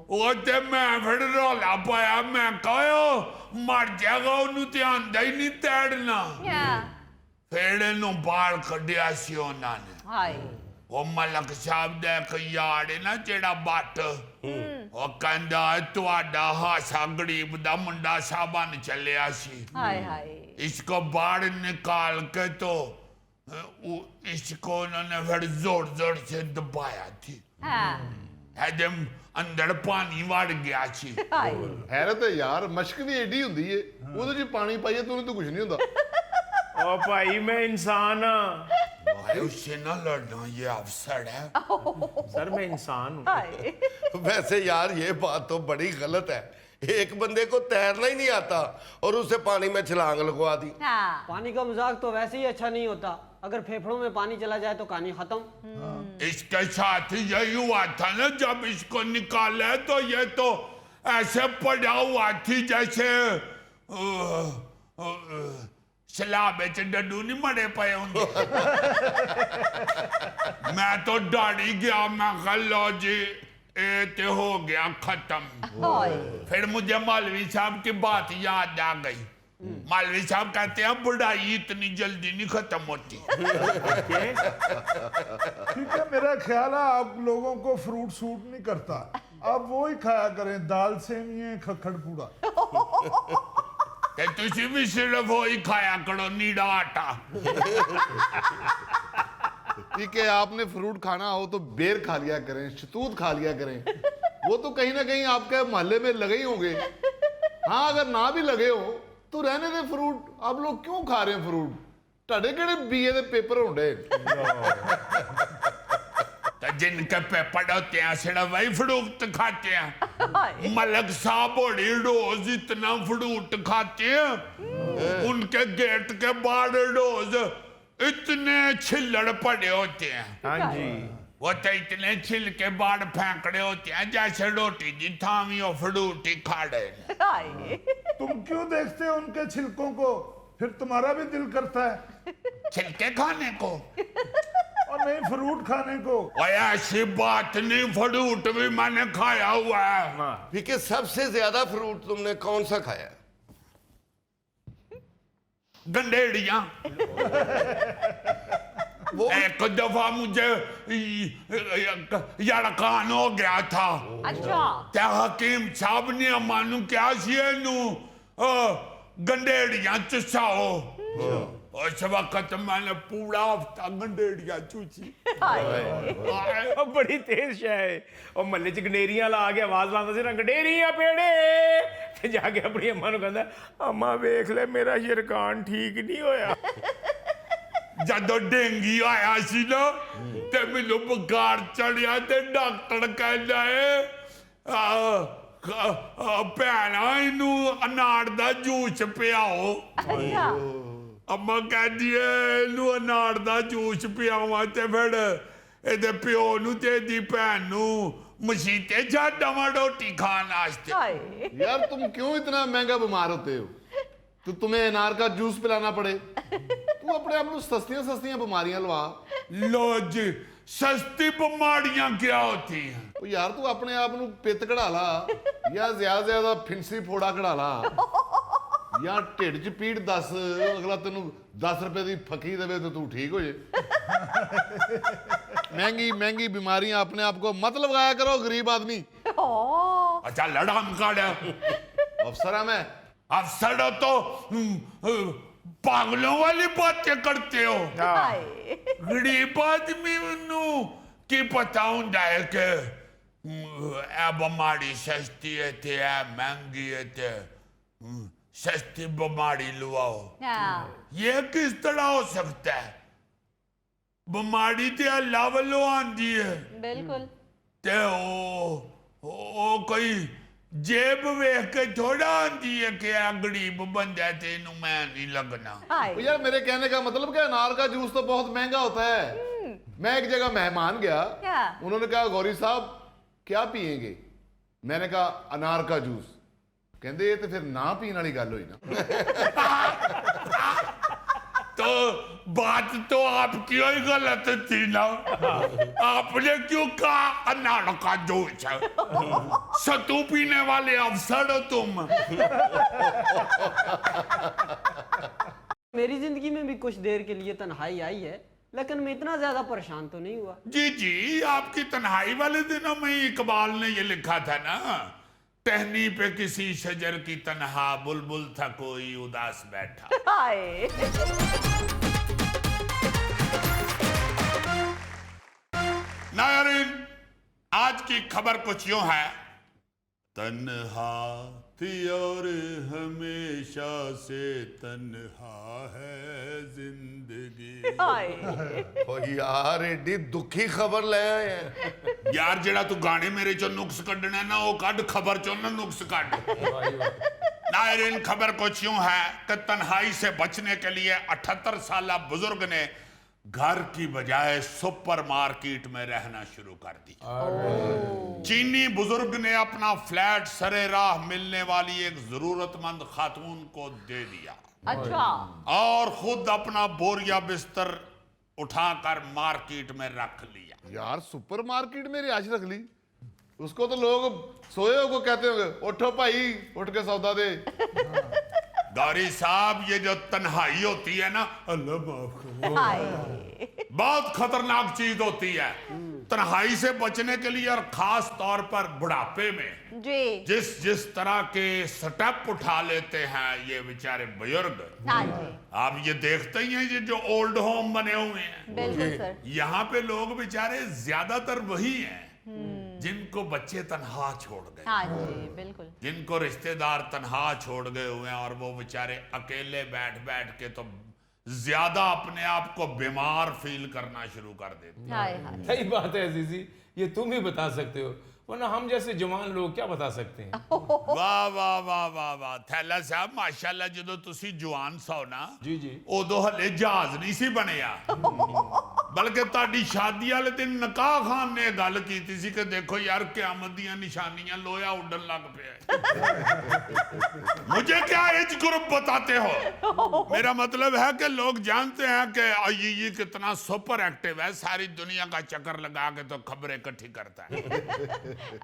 ਉਹ ਤੇ ਮੈਂ ਫਿਰ ਰੌਲਾ ਪਾਇਆ, ਮੈਂ ਕਹਾਂ ਮਰ ਜਾਏਗਾ, ਉਹਨੂੰ ਤੇ ਆਂਦਾ ਹੀ ਨਹੀਂ ਤੈਰਨਾ। ਫਿਰ ਇਹਨੂੰ ਬਾਹਰ ਕੱਢਿਆ ਸੀ ਉਹਨਾਂ ਨੇ। हाय। ਉਹ ਮਲਕ ਸਾਹਿਬ ਦਾ ਇੱਕ ਯਾਰ ਹੈ ਨਾ ਜਿਹੜਾ ਬੱਟ, ਉਹ ਕਹਿੰਦਾ ਤੁਹਾਡਾ ਹਾਸਾ ਗਰੀਬ ਦਾ ਮੁੰਡਾ ਸਾਬਨ ਚੱਲਿਆ ਸੀ, हाय हाय। इसको बाहर निकाल के तो इसको उन्होंने फिर जोर जोर से दबाया थी। हाँ। जब अंदर पानी वड़ गया सी। हाय। हैरत है यार, मश्क भी एडी हुंदी है, ਉਹਦੇ 'ਚ ਪਾਣੀ ਪਾਈਏ ਤਾਂ ਉਹਨੂੰ ਤਾਂ ਕੁਝ ਨਹੀਂ ਹੁੰਦਾ। ਉਹ ਭਾਈ ਮੈਂ ਇਨਸਾਨ ਹਾਂ। उससे न लड़ना, ये अवसर है। सर मैं इंसान हूँ। हाय। वैसे यार ये बात तो बड़ी गलत है, एक बंदे को तैरना ही नहीं आता और उसे पानी में छलांग लगवा दी। हाँ। पानी का मजाक तो वैसे ही अच्छा नहीं होता, अगर फेफड़ों में पानी चला जाए तो कहानी खत्म। इसके साथ यही हुआ था ना, जब इसको निकाले तो ये तो ऐसे पड़ा हुआ थी जैसे सलाब में डड्डू नहीं मरे पे होंगे। मैं तो डाड़ी गया, मैं कहा लो जी ये तो हो गया खत्म। फिर मुझे मौलवी साहब की बात याद आ गई। मौलवी साहब कहते हैं बुढ़ाई इतनी जल्दी नहीं खत्म होती। ठीक है, मेरा ख्याल है आप लोगों को फ्रूट सूट नहीं करता, आप वो ही खाया करें, दाल सेमिए खखड़ पूड़ा। ते तुसी भी सिर्फ वो ही खाया करो, नीड़ा आटा। ठीक है, आपने फ्रूट खाना हो तो बेर खा लिया करें, शतूत खा लिया करें, वो तो कहीं ना कहीं आपके मोहल्ले में लगे ही होंगे। हाँ, अगर ना भी लगे हो तो रहने दे फ्रूट, आप लोग क्यों खा रहे हैं फ्रूट? ਤੁਹਾਡੇ ਕਿਹੜੇ बीए ਦੇ पेपर होंडे? तो जिनके पेपर होते हैं सिर्फ वही फ्रूट खाते हैं। मलक साहब बड़ी रोज इतना फ्रूट खाते हैं, उनके गेट के बाहर रोज इतने छिल्लड़ पड़े होते हैं। हाँ जी, वो तो इतने छिल के बाहर फेंकड़े होते हैं जैसे रोटी जी थामी और फ्रूट ही खा रहे हैं। तुम क्यों देखते हो उनके छिलकों को, फिर तुम्हारा भी दिल करता है छिलके खाने को और नहीं फ्रूट खाने को। और ऐसी बात नहीं, फ्रूट भी मैंने खाया हुआ है। ठीक है, सबसे ज्यादा फ्रूट तुमने कौन सा खाया? गंडेड़ियां। वो एक दफा मुझे यड़कान हो गया था। अच्छा। ते हकीम साहब ने अमानू क्या सी गंडेड़ियां चुसाओ। उस वक्त मैंने पूरा हफ्ता गंडेड़ियां चूसी। ਉਹ ਬੜੀ ਤੇਜ਼ ਸ਼ੈ ਹੈ। ਉਹ ਮਹੱਲੇ 'ਚ ਗੰਡੇਰੀਆਂ ਲਾ ਕੇ ਆਵਾਜ਼ ਲਾਉਂਦਾ ਸੀ ਨਾ, ਗੰਡੇਰੀਆਂ ਪੇੜੇ, ਤੇ ਜਾ ਕੇ ਆਪਣੀ ਅੰਮਾ ਨੂੰ ਕਹਿੰਦਾ, ਅੰਮਾ ਵੇਖ ਲੈ ਮੇਰਾ ਸ਼ਿਰਕਾਨ ਠੀਕ ਨਹੀਂ ਹੋਇਆ। ਜਦੋਂ ਡੇਂਗੀ ਆਇਆ ਸੀ ਨਾ ਤੇ ਮੈਨੂੰ ਬੁਖਾਰ ਚੜਿਆ ਤੇ ਡਾਕਟਰ ਕਹਿੰਦਾ ਏ ਭੈਣਾ ਇਹਨੂੰ ਅਨਾਰ ਦਾ ਜੂਸ ਪਿਆਓ। अच्छा। ਅੰਮਾ ਕਹਿੰਦੀ ਏ ਇਹਨੂੰ ਅਨਾਰ ਦਾ ਜੂਸ ਪਿਆਵਾਂ ਤੇ ਫਿਰ ਇਹਦੇ ਪਿਓ ਨੂੰ ਤੇ ਇਹਦੀ ਭੈਣ ਨੂੰ ਮਸੀਤੇ ਛੱਡਾਂ ਰੋਟੀ ਖਾਣ ਵਾਸਤੇ। हाय। यार तुम क्यों इतना महंगा बीमार होते हो तो तुम्हें अनार का जूस पिलाना पड़े? तू अपने आप को सस्तियां सस्तियां बीमारियां लवा। लो जी, सस्ती बीमारियां क्या होती हैं? ਉਹ ਯਾਰ ਤੂੰ ਆਪਣੇ ਆਪ ਨੂੰ ਪਿੱਤ ਕਢਾ ਲਾ, ਜਾਂ ਜ਼ਿਆਦਾ ਫਿੰਸੀ ਫੋੜਾ ਕਢਾ ਲਾ, ਜਾਂ ਢਿੱਡ 'ਚ ਪੀੜ ਦੱਸ, ਅਗਲਾ ਤੈਨੂੰ 10 ਰੁਪਏ ਦੀ ਫੱਕੀ ਦੇਵੇ ਤੇ ਤੂੰ ਠੀਕ ਹੋ ਜੇ। महंगी महंगी बीमारियां अपने आप को मत लगाया करो गरीब आदमी। अच्छा लड़ाम काढ़ अफसर मैं अफसर हो तो पागलों वाली बातें करते हो। हाय। गरीब आदमी नू की पता हुंदा है कि ए बीमारी सस्ती है ते ए महंगी है ते सस्ती बीमारी लवाओ। हाँ। ये किस तरह हो सकता है? बीमारी ते अल्लाह वालों आंदी है बिल्कुल। ते ओ कोई जेब वेख के थोड़ा आंदी है कि आ गरीब बंदा ते इनू मैं नहीं लगना। हाय। यार मेरे कहने का मतलब क्या, अनार का जूस तो बहुत महंगा होता है। मैं एक जगह मेहमान गया, क्या? उन्होंने कहा गौरी साहब क्या पिएंगे? मैंने कहा अनार का जूस। कहते ये तो फिर ना पीने वाली गल हुई ना। तो बात तो आपकी ही गलत थी ना। आपने क्यों कहा अनार का जूस? सतू पीने वाले अफसर हो तुम। मेरी जिंदगी में भी कुछ देर के लिए तन्हाई आई है, लेकिन मैं इतना ज्यादा परेशान तो नहीं हुआ। जी जी, आपकी तन्हाई वाले दिनों में इकबाल ने ये लिखा था ना, टहनी पे किसी शजर की तन्हा बुलबुल था कोई उदास बैठा। हाय। नायरीन, आज की खबर कुछ यूं है, तन्हा थी और हमेशा से तन्हा है जिंदगी। हाय। ओ यार एडी दुखी खबर ले आए हैं। ਯਾਰ ਜਿਹੜਾ ਤੂੰ ਗਾਣੇ ਮੇਰੇ ਚੋਂ ਨੁਕਸ ਕੱਢਣਾ ਨਾ ਉਹ ਕੱਢ खबर चो ना नुक्स काट नायरीन खबर कुछ यूं है कि तन्हाई से बचने के लिए 78 साल बुजुर्ग ने घर की बजाय सुपरमार्केट में रहना शुरू कर दिया। चीनी बुजुर्ग ने अपना फ्लैट सरे राह मिलने वाली एक जरूरतमंद खातून को दे दिया। अच्छा। और खुद अपना बोरिया बिस्तर उठाकर मार्केट में रख लिया। यार सुपरमार्केट में रिहाइश रख ली, उसको तो लोग सोए को कहते होंगे उठो भाई उठ के सौदा दे। गौरी साहब ये जो तन्हाई होती है ना, अल्लाह माफ करो, हाय। बहुत खतरनाक चीज होती है। तन्हाई से बचने के लिए और खास तौर पर बुढ़ापे में जी। जिस तरह के स्टेप उठा लेते हैं ये बेचारे बुजुर्ग, हाँ जी। आप ये देखते ही हैं ये जो ओल्ड होम बने हुए हैं, बिल्कुल सर। यहाँ पे लोग बेचारे ज्यादातर वही हैं जिनको बच्चे तन्हा छोड़ गए, हाँ जी बिल्कुल। जिनको रिश्तेदार तन्हा छोड़ गए हुए हैं और वो बेचारे अकेले बैठ बैठ के तो ज्यादा अपने आप को बीमार फील करना शुरू कर देते हैं। हाय हाय। सही बात है अजीजी, ये तुम ही बता सकते हो, वरना हम जैसे जवान लोग क्या बता सकते हैं। वाह वाह वाह वाह वाह थैला साहब माशाल्लाह, ਜਦੋਂ ਤੁਸੀਂ ਜਵਾਨ ਸੋ ਨਾ जी जी। ਉਦੋਂ ਹਲੇ ਜਹਾਜ਼ ਨਹੀਂ ਸੀ ਬਣਿਆ, ਬਲਕਿ ਤੁਹਾਡੀ ਸ਼ਾਦੀ ਵਾਲੇ ਦਿਨ ਨਕਾਹ ਖਾਨ ਨੇ ਗੱਲ ਕੀਤੀ ਸੀ ਕਿ ਦੇਖੋ ਯਾਰ ਕਿਆਮਤ ਦੀਆਂ ਨਿਸ਼ਾਨੀਆਂ ਲੋਹਾ ਉੱਡਣ ਲੱਗ ਪਿਆ है। मुझे क्या एज ग्रुप बताते हो? मेरा मतलब है कि लोग जानते हैं कि ये कितना सुपर एक्टिव है, सारी दुनिया का चक्कर लगा के तो खबरें इकट्ठी करता है।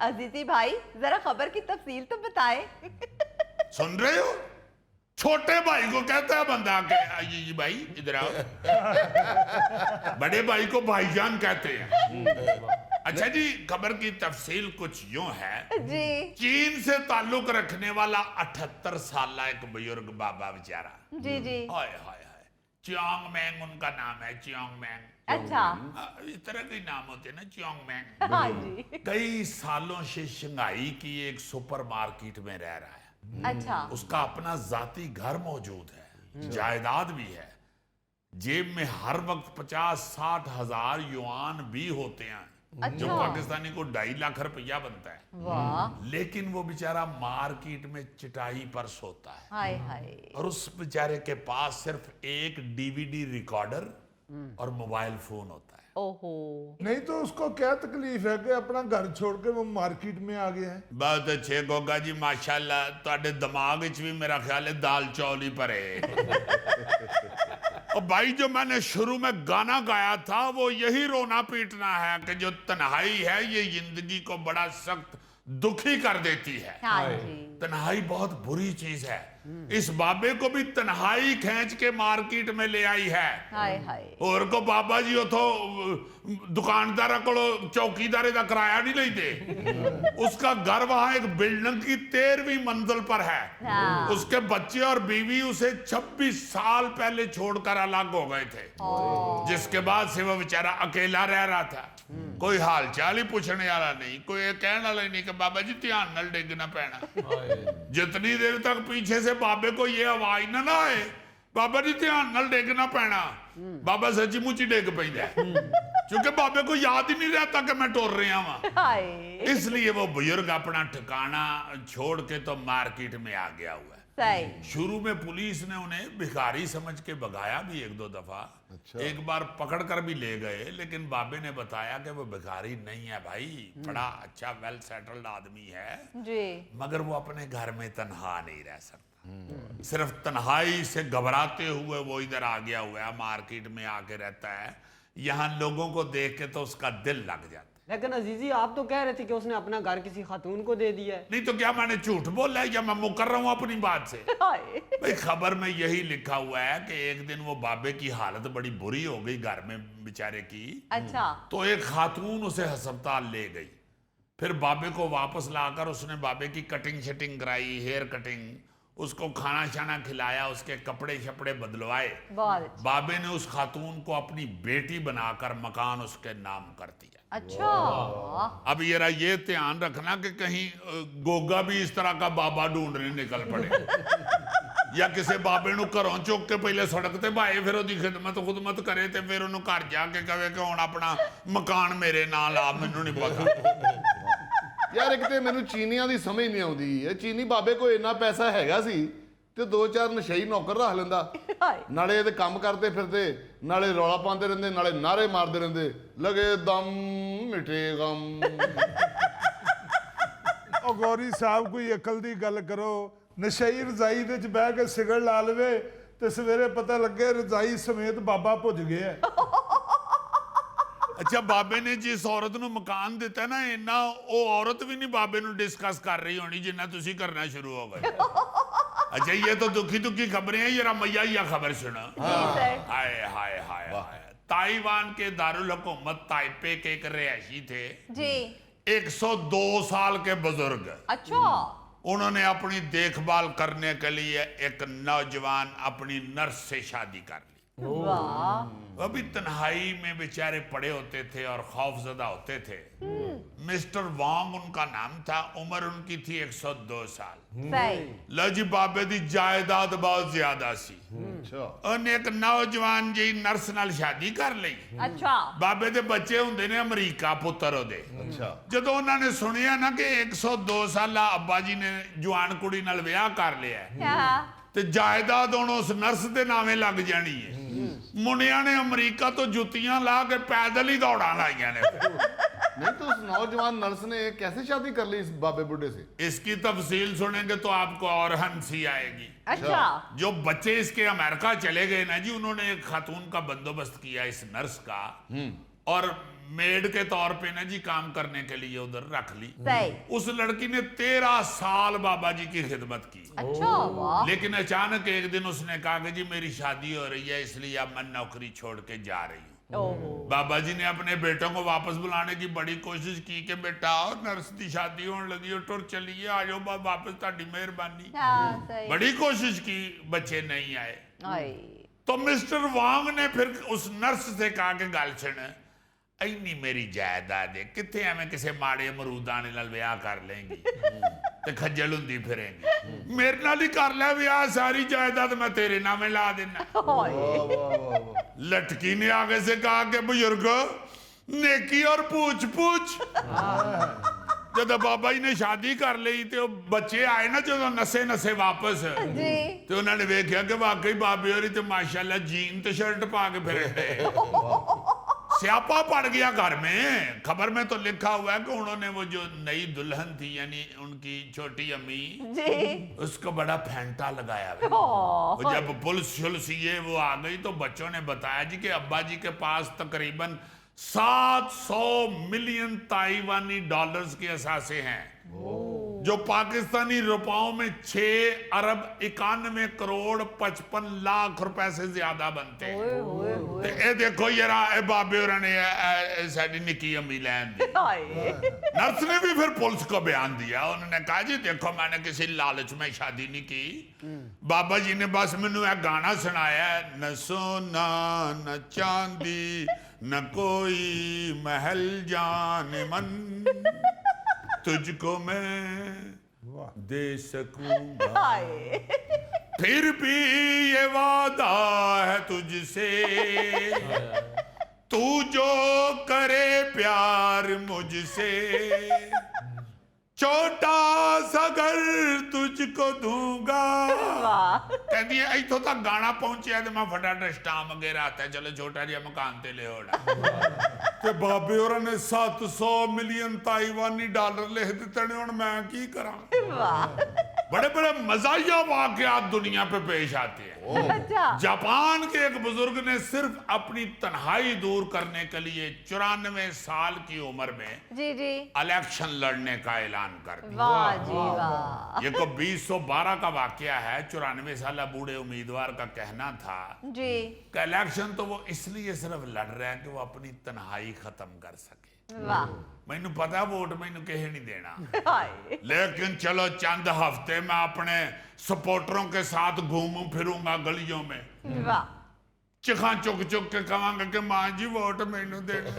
अजीजी भाई जरा खबर की तफसील तो बताएं। सुन रहे हो? छोटे भाई को कहता है बंदा के जी भाई इधर आओ। बड़े भाई को भाईजान कहते हैं। अच्छा जी, खबर की तफसील कुछ यूं है जी। चीन से ताल्लुक रखने वाला 78 साल एक बुजुर्ग बाबा बेचारा, जी जी। हाय हाय हाय, चियांग मैंग उनका नाम है, चियांग मैंग। अच्छा। इस तरह के नाम होते हैं ना, चियांग मैंग। हाँ जी। कई सालों से शंघाई की एक सुपरमार्केट में रह रहा है। अच्छा। उसका अपना जाती घर मौजूद है, जायदाद भी है, जेब में हर वक्त 50-60 हजार युआन भी होते हैं, जो अच्छा। पाकिस्तानी को 2.5 लाख रुपया बनता है। वाह। लेकिन वो बेचारा मार्केट में चटाई पर सोता है, हाय हाय। और उस बेचारे के पास सिर्फ एक डीवीडी रिकॉर्डर और मोबाइल फोन होता है। ओहो। नहीं तो उसको क्या तकलीफ है कि अपना घर छोड़ के वो मार्केट में आ गया है? बहुत अच्छे गोगा जी, माशाल्लाह, ਤੁਹਾਡੇ दिमाग ਵਿੱਚ भी मेरा ख्याल है दाल चौल ही परे। और भाई जो मैंने शुरू में गाना गाया था वो यही रोना पीटना है कि जो तन्हाई है ये जिंदगी को बड़ा सख्त दुखी कर देती है। हाँ जी। तन्हाई बहुत बुरी चीज है। इस बाबे को भी तन्हाई खींच के मार्केट में ले आई है। हाय हाय। और को बाबा जी उतो दुकानदार को चौकीदारे का किराया नहीं लेते। उसका घर वहां एक बिल्डिंग की 13वीं मंजिल पर है। हाँ। उसके बच्चे और बीवी उसे 26 साल पहले छोड़कर अलग हो गए थे, जिसके बाद से वो बेचारा अकेला रह रहा था। कोई हाल चाल ही पूछने वाला नहीं, कोई ये कहने वाला नहीं कि बाबा जी ध्यान नाल डिगना पैना। जितनी देर तक पीछे से बाबे को ये आवाज ना आए बाबा जी ध्यान नाल डिगना पैना, बाबा सच्ची मुची डिग पैंदा है, क्योंकि बाबे को याद ही नहीं रहता कि मैं टुर रहा हूं। हाय। इसलिए वो बुजुर्ग अपना ठिकाना छोड़ के तो मार्केट में आ गया हुआ है। सही। शुरू में पुलिस ने उन्हें भिखारी समझ के भगाया भी 1-2 दफा। एक बार पकड़ कर भी ले गए, लेकिन बाबे ने बताया कि वो भिखारी नहीं है भाई, बड़ा अच्छा वेल सेटल्ड आदमी है, जी। मगर वो अपने घर में तन्हा नहीं रह सकता। सिर्फ तन्हाई से घबराते हुए वो इधर आ गया हुआ है, मार्केट में आके रहता है। यहाँ लोगों को देख के तो उसका दिल लग जाता है। लेकिन अजीजी आप तो कह रहे थे कि उसने अपना घर किसी खातून को दे दिया है। नहीं तो क्या मैंने झूठ बोला है या मैं मुकर रहा हूं अपनी बात से? हाय। भाई खबर में यही लिखा हुआ है कि एक दिन वो बाबे की हालत बड़ी बुरी हो गई घर में बेचारे की। अच्छा। तो एक खातून उसे अस्पताल ले गई, फिर बाबे को वापस लाकर उसने बाबे की कटिंग शटिंग कराई, हेयर कटिंग, उसको खाना शाना खिलाया, उसके कपड़े शपड़े बदलवाए। बहुत अच्छा। बाबे ने उस खातून को अपनी बेटी बनाकर मकान उसके नाम कर दिया। अच्छा। अब ये ध्यान रखना कि कहीं गोगा भी इस तरह का बाबा ढूंढने निकल पड़े। ਜਾਂ ਕਿਸੇ ਬਾਬੇ ਨੂੰ ਘਰੋਂ ਚੁੱਕ ਕੇ ਪਹਿਲੇ ਸੜਕ ਤੇ ਭਾਏ, ਫਿਰ ਉਹਦੀ ਖੁਦਮਤ ਕਰੇ ਤੇ ਫਿਰ ਉਹਨੂੰ ਘਰ ਜਾ ਕੇ ਕਹੇ ਕਿ ਹੁਣ ਆਪਣਾ ਮਕਾਨ ਮੇਰੇ ਨਾਂ ਲਾ, ਮੈਨੂੰ ਨਹੀਂ ਪਤਾ। ਯਾਰ ਇੱਕ ਤੇ ਮੈਨੂੰ ਚੀਨੀਆਂ ਦੀ ਸਮਝ ਨਹੀਂ ਆਉਂਦੀ, ਇਹ ਚੀਨੀ ਬਾਬੇ ਕੋਲ ਇੰਨਾ ਪੈਸਾ ਹੈਗਾ ਸੀ ਤੇ 2-4 ਨਸ਼ਈ ਨੌਕਰ ਰੱਖ ਲੈਂਦਾ, ਨਾਲੇ ਇਹਦੇ ਕੰਮ ਕਰਦੇ ਫਿਰਦੇ, ਨਾਲੇ ਰੌਲਾ ਪਾਉਂਦੇ ਰਹਿੰਦੇ, ਨਾਲੇ ਨਾਰੇ ਮਾਰਦੇ ਰਹਿੰਦੇ, ਲਗੇ ਦਮ ਮਿਟੇ ਗਮ। ਉਹ ਗੌਰੀ ਸਾਹਿਬ ਕੋਈ ਅਕਲ ਦੀ ਗੱਲ ਕਰੋ। ਨਸ਼ਈ ਰਜ਼ਾਈ ਦੇ ਚ ਬਹਿ ਕੇ ਸਿਗਰਟ ਲਾ ਲਵੇ ਤੇ ਸਵੇਰੇ ਪਤਾ ਲੱਗੇ ਰਜ਼ਾਈ ਸਮੇਤ ਬਾਬਾ ਭੁੱਜ ਗਿਆ। ਅੱਛਾ, ਬਾਬੇ ਨੇ ਜਿਸ ਔਰਤ ਨੂੰ ਮਕਾਨ ਦਿੱਤਾ ਨਾ, ਇੰਨਾ ਉਹ ਔਰਤ ਵੀ ਨਹੀਂ ਬਾਬੇ ਨੂੰ ਡਿਸਕਸ ਕਰ ਰਹੀ ਹੋਣੀ ਜਿੰਨਾ ਤੁਸੀਂ ਕਰਨਾ ਸ਼ੁਰੂ ਹੋ ਗਏ। अच्छा, ये तो दुखी दुखी खबरें हैं, जरा मैया या खबर सुना। हाय हाय हाय हाय। ताइवान के दारुल हुकूमत ताइपे के एक रिहायशी थे जी, 102 साल के बुजुर्ग। अच्छा। उन्होंने अपनी देखभाल करने के लिए एक नौजवान अपनी नर्स से शादी कर ली। वो भी तन्हाई में बेचारे पड़े होते थे और खौफजदा होते थे। मिस्टर वांग उनका नाम था, उम्र उनकी थी 102 साल। लो जी, बाबे दी जायदाद बहुत ज्यादा सी। उन्हें एक नौजवान जी नर्स नाल शादी कर ली। अच्छा। बाबे दे बच्चे हुंदे ने अमरीका, पुत्तर ओदे। अच्छा। जदों उन्होंने सुनिया ना कि 102 साला अब्बा जी ने जवान कुड़ी नाल विआह कर लिया ते जायदाद हुण उस नर्स दे नामे लग जानी है। मुंडिया ने अमरीका तो जुतियां ला के पैदल ही दौड़ा लाइया ने। नहीं तो उस नौजवान नर्स ने कैसे शादी कर ली इस बाबे बुढ़े से? इसकी तफसील सुनेंगे तो आपको और हंसी आएगी। अच्छा। जो बच्चे इसके अमेरिका चले गए ना जी, उन्होंने एक खातून का बंदोबस्त किया इस नर्स का, और मेड के तौर पे ना जी काम करने के लिए उधर रख ली। उस लड़की ने 13 साल बाबा जी की खिदमत की। अच्छा, वाह। लेकिन अचानक एक दिन उसने कहा कि जी मेरी शादी हो रही है, इसलिए अब मैं नौकरी छोड़ के जा रही हूँ। बाबा जी ने अपने बेटों को वापस बुलाने की बड़ी कोशिश की कि बेटा नर्स की शादी होने लगी हो, टुर चलिए, आ जाओ वापस, ताड़ी मेहरबानी। बड़ी कोशिश की, बच्चे नहीं आए। तो मिस्टर वांग ने फिर उस नर्स से कहा कि गल सुन, इन्नी मेरी जायदाद है, कितने एवं किसी माड़े अमरूदाने नाल विआह कर लेंगी ते खज्जल हुंदी फिरेंगी, मेरे नाल ही कर ले विआह, सारी जायदाद मैं तेरे नामे ला देना। लटकी ने आगे से कहा कि बुजुर्ग, नेकी और पूछ पूछ। जब बाबा जी ने शादी कर ली तो बच्चे आए ना जो नसे नसे वापस, तो उन्होंने वेख्या कि वाकई बाबे होरी तो माशाल्लाह जीन तो शर्ट पा के फिरे। स्यापा पड़ गया घर में। खबर में तो लिखा हुआ है कि उन्होंने वो जो नई दुल्हन थी यानी उनकी छोटी अम्मी जी, उसको बड़ा फेंटा लगाया। वो जब पुलिस ये वो आ गई तो बच्चों ने बताया जी कि अब्बा जी के पास तकरीबन 700 मिलियन ताइवानी डॉलर्स के असासे हैं, जो पाकिस्तानी रुपयों में 6 अरब 91 करोड़ 55 लाख रुपए से ज्यादा बनते हैं। ये देखो यार, ए बाबे और ने साडी निकी अम्मी लैन दी। नर्स ने भी फिर पुलिस को बयान दिया। उन्होंने कहा जी देखो, मैंने किसी लालच में शादी नहीं की, बाबा जी ने बस मैनू एक गाना सुनाया, न सोना न चांदी न कोई महल जान मन, तुझको मैं दे सकूंगा, फिर भी ये वादा है तुझसे, तू जो करे प्यार मुझसे, छोटा सा घर तुझको दूंगा। कहती है इथों तक गाना पहुंचे तो मैं फटाफट स्टाम अगे आता है, चलो छोटा जिहा मकान ते ले ओड़ा। बाबे और ने 700 मिलियन ताइवानी डॉलर लिख दिते ने, हुण मैं की करा। बड़े बड़े मजाहिया वाकयात दुनिया पे पेश आते हैं। जापान के एक बुजुर्ग ने सिर्फ अपनी तन्हाई दूर करने के लिए 94 साल की उम्र में जी जी इलेक्शन लड़ने का ऐलान कर दिया। वाह जी वाह। ये को 2012 का वाकया है। 94 साल बूढ़े उम्मीदवार का कहना था जी कि इलेक्शन तो वो इसलिए सिर्फ लड़ रहे हैं कि वो अपनी तन्हाई खत्म कर सके। वाह। मैनू पता वोट मैनू किसी नहीं देना, लेकिन चलो चंद हफ्ते मैं अपने सपोर्टरों के साथ घूमूं फिरूंगा गलियों में, वाह, चिखा चुक चुक के कहांगा कि मां जी वोट मैनू देना।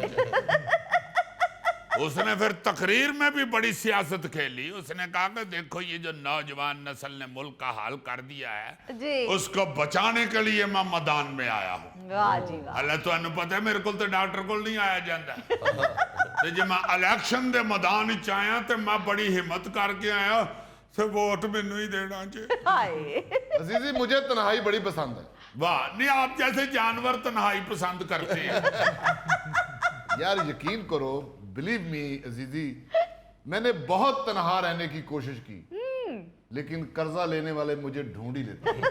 उसने फिर तकरीर में भी बड़ी सियासत खेली। उसने कहा कि देखो ये जो नौजवान नस्ल ने मुल्क का हाल कर दिया है जी। उसको बचाने के लिए मैं मैदान में आया हूँ। वाह जी वाह। हले तुहानू पता है मेरे को तो डॉक्टर को नहीं आया जाता ते जे मैं इलेक्शन दे मैदान विच आया तो मैं बड़ी हिम्मत करके आया तो वोट मैनू ही देना चाहिए। हाय। अजीजी मुझे तन्हाई बड़ी पसंद है। वाह, नहीं आप जैसे जानवर तन्हाई पसंद करते हैं। यार यकीन करो, बिलीव मी अजीजी, मैंने बहुत तनहा रहने की कोशिश की, लेकिन कर्जा लेने वाले मुझे ढूंढ ही लेते हैं।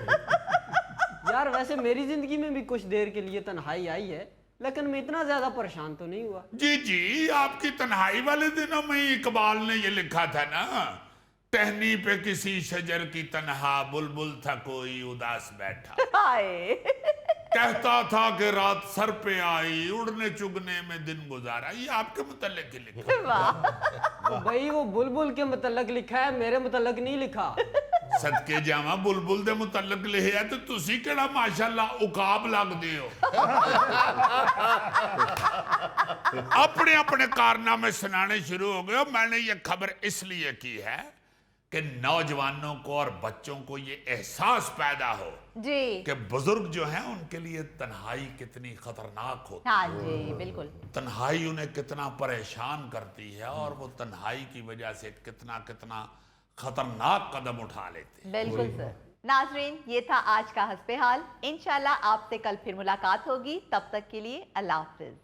यार वैसे मेरी जिंदगी में भी कुछ देर के लिए तन्हाई आई है, लेकिन मैं इतना ज्यादा परेशान तो नहीं हुआ। जी जी, आपकी तन्हाई वाले दिनों में इकबाल ने ये लिखा था ना, टहनी पे किसी शजर की तन्हा बुलबुल था कोई उदास बैठा, हाय। कहता था कि रात सर पे आई उड़ने चुगने में दिन गुजारा। ये आपके मुतल्लिक ही लिखा। वाह। तो भाई वो बुलबुल के मुतल्लक लिखा है, मेरे मुतल्लक नहीं लिखा। सदके जावा बुलबुल दे मुतल्लिक लिखिया तो तुसी केड़ा माशाल्लाह उकाब लगदे हो। अपने अपने कारनामे सुनाने शुरू हो गए। मैंने ये खबर इसलिए की है कि नौजवानों को और बच्चों को ये एहसास पैदा हो जी। कि बुजुर्ग जो हैं उनके लिए तन्हाई कितनी खतरनाक होती है। हाँ जी बिल्कुल। तन्हाई उन्हें कितना परेशान करती है और वो तन्हाई की वजह से कितना कितना खतरनाक कदम उठा लेते हैं। बिल्कुल सर। नाजरीन, ये था आज का हस्बे हाल। इंशाल्लाह आपसे कल फिर मुलाकात होगी। तब तक के लिए अल्लाह हाफिज।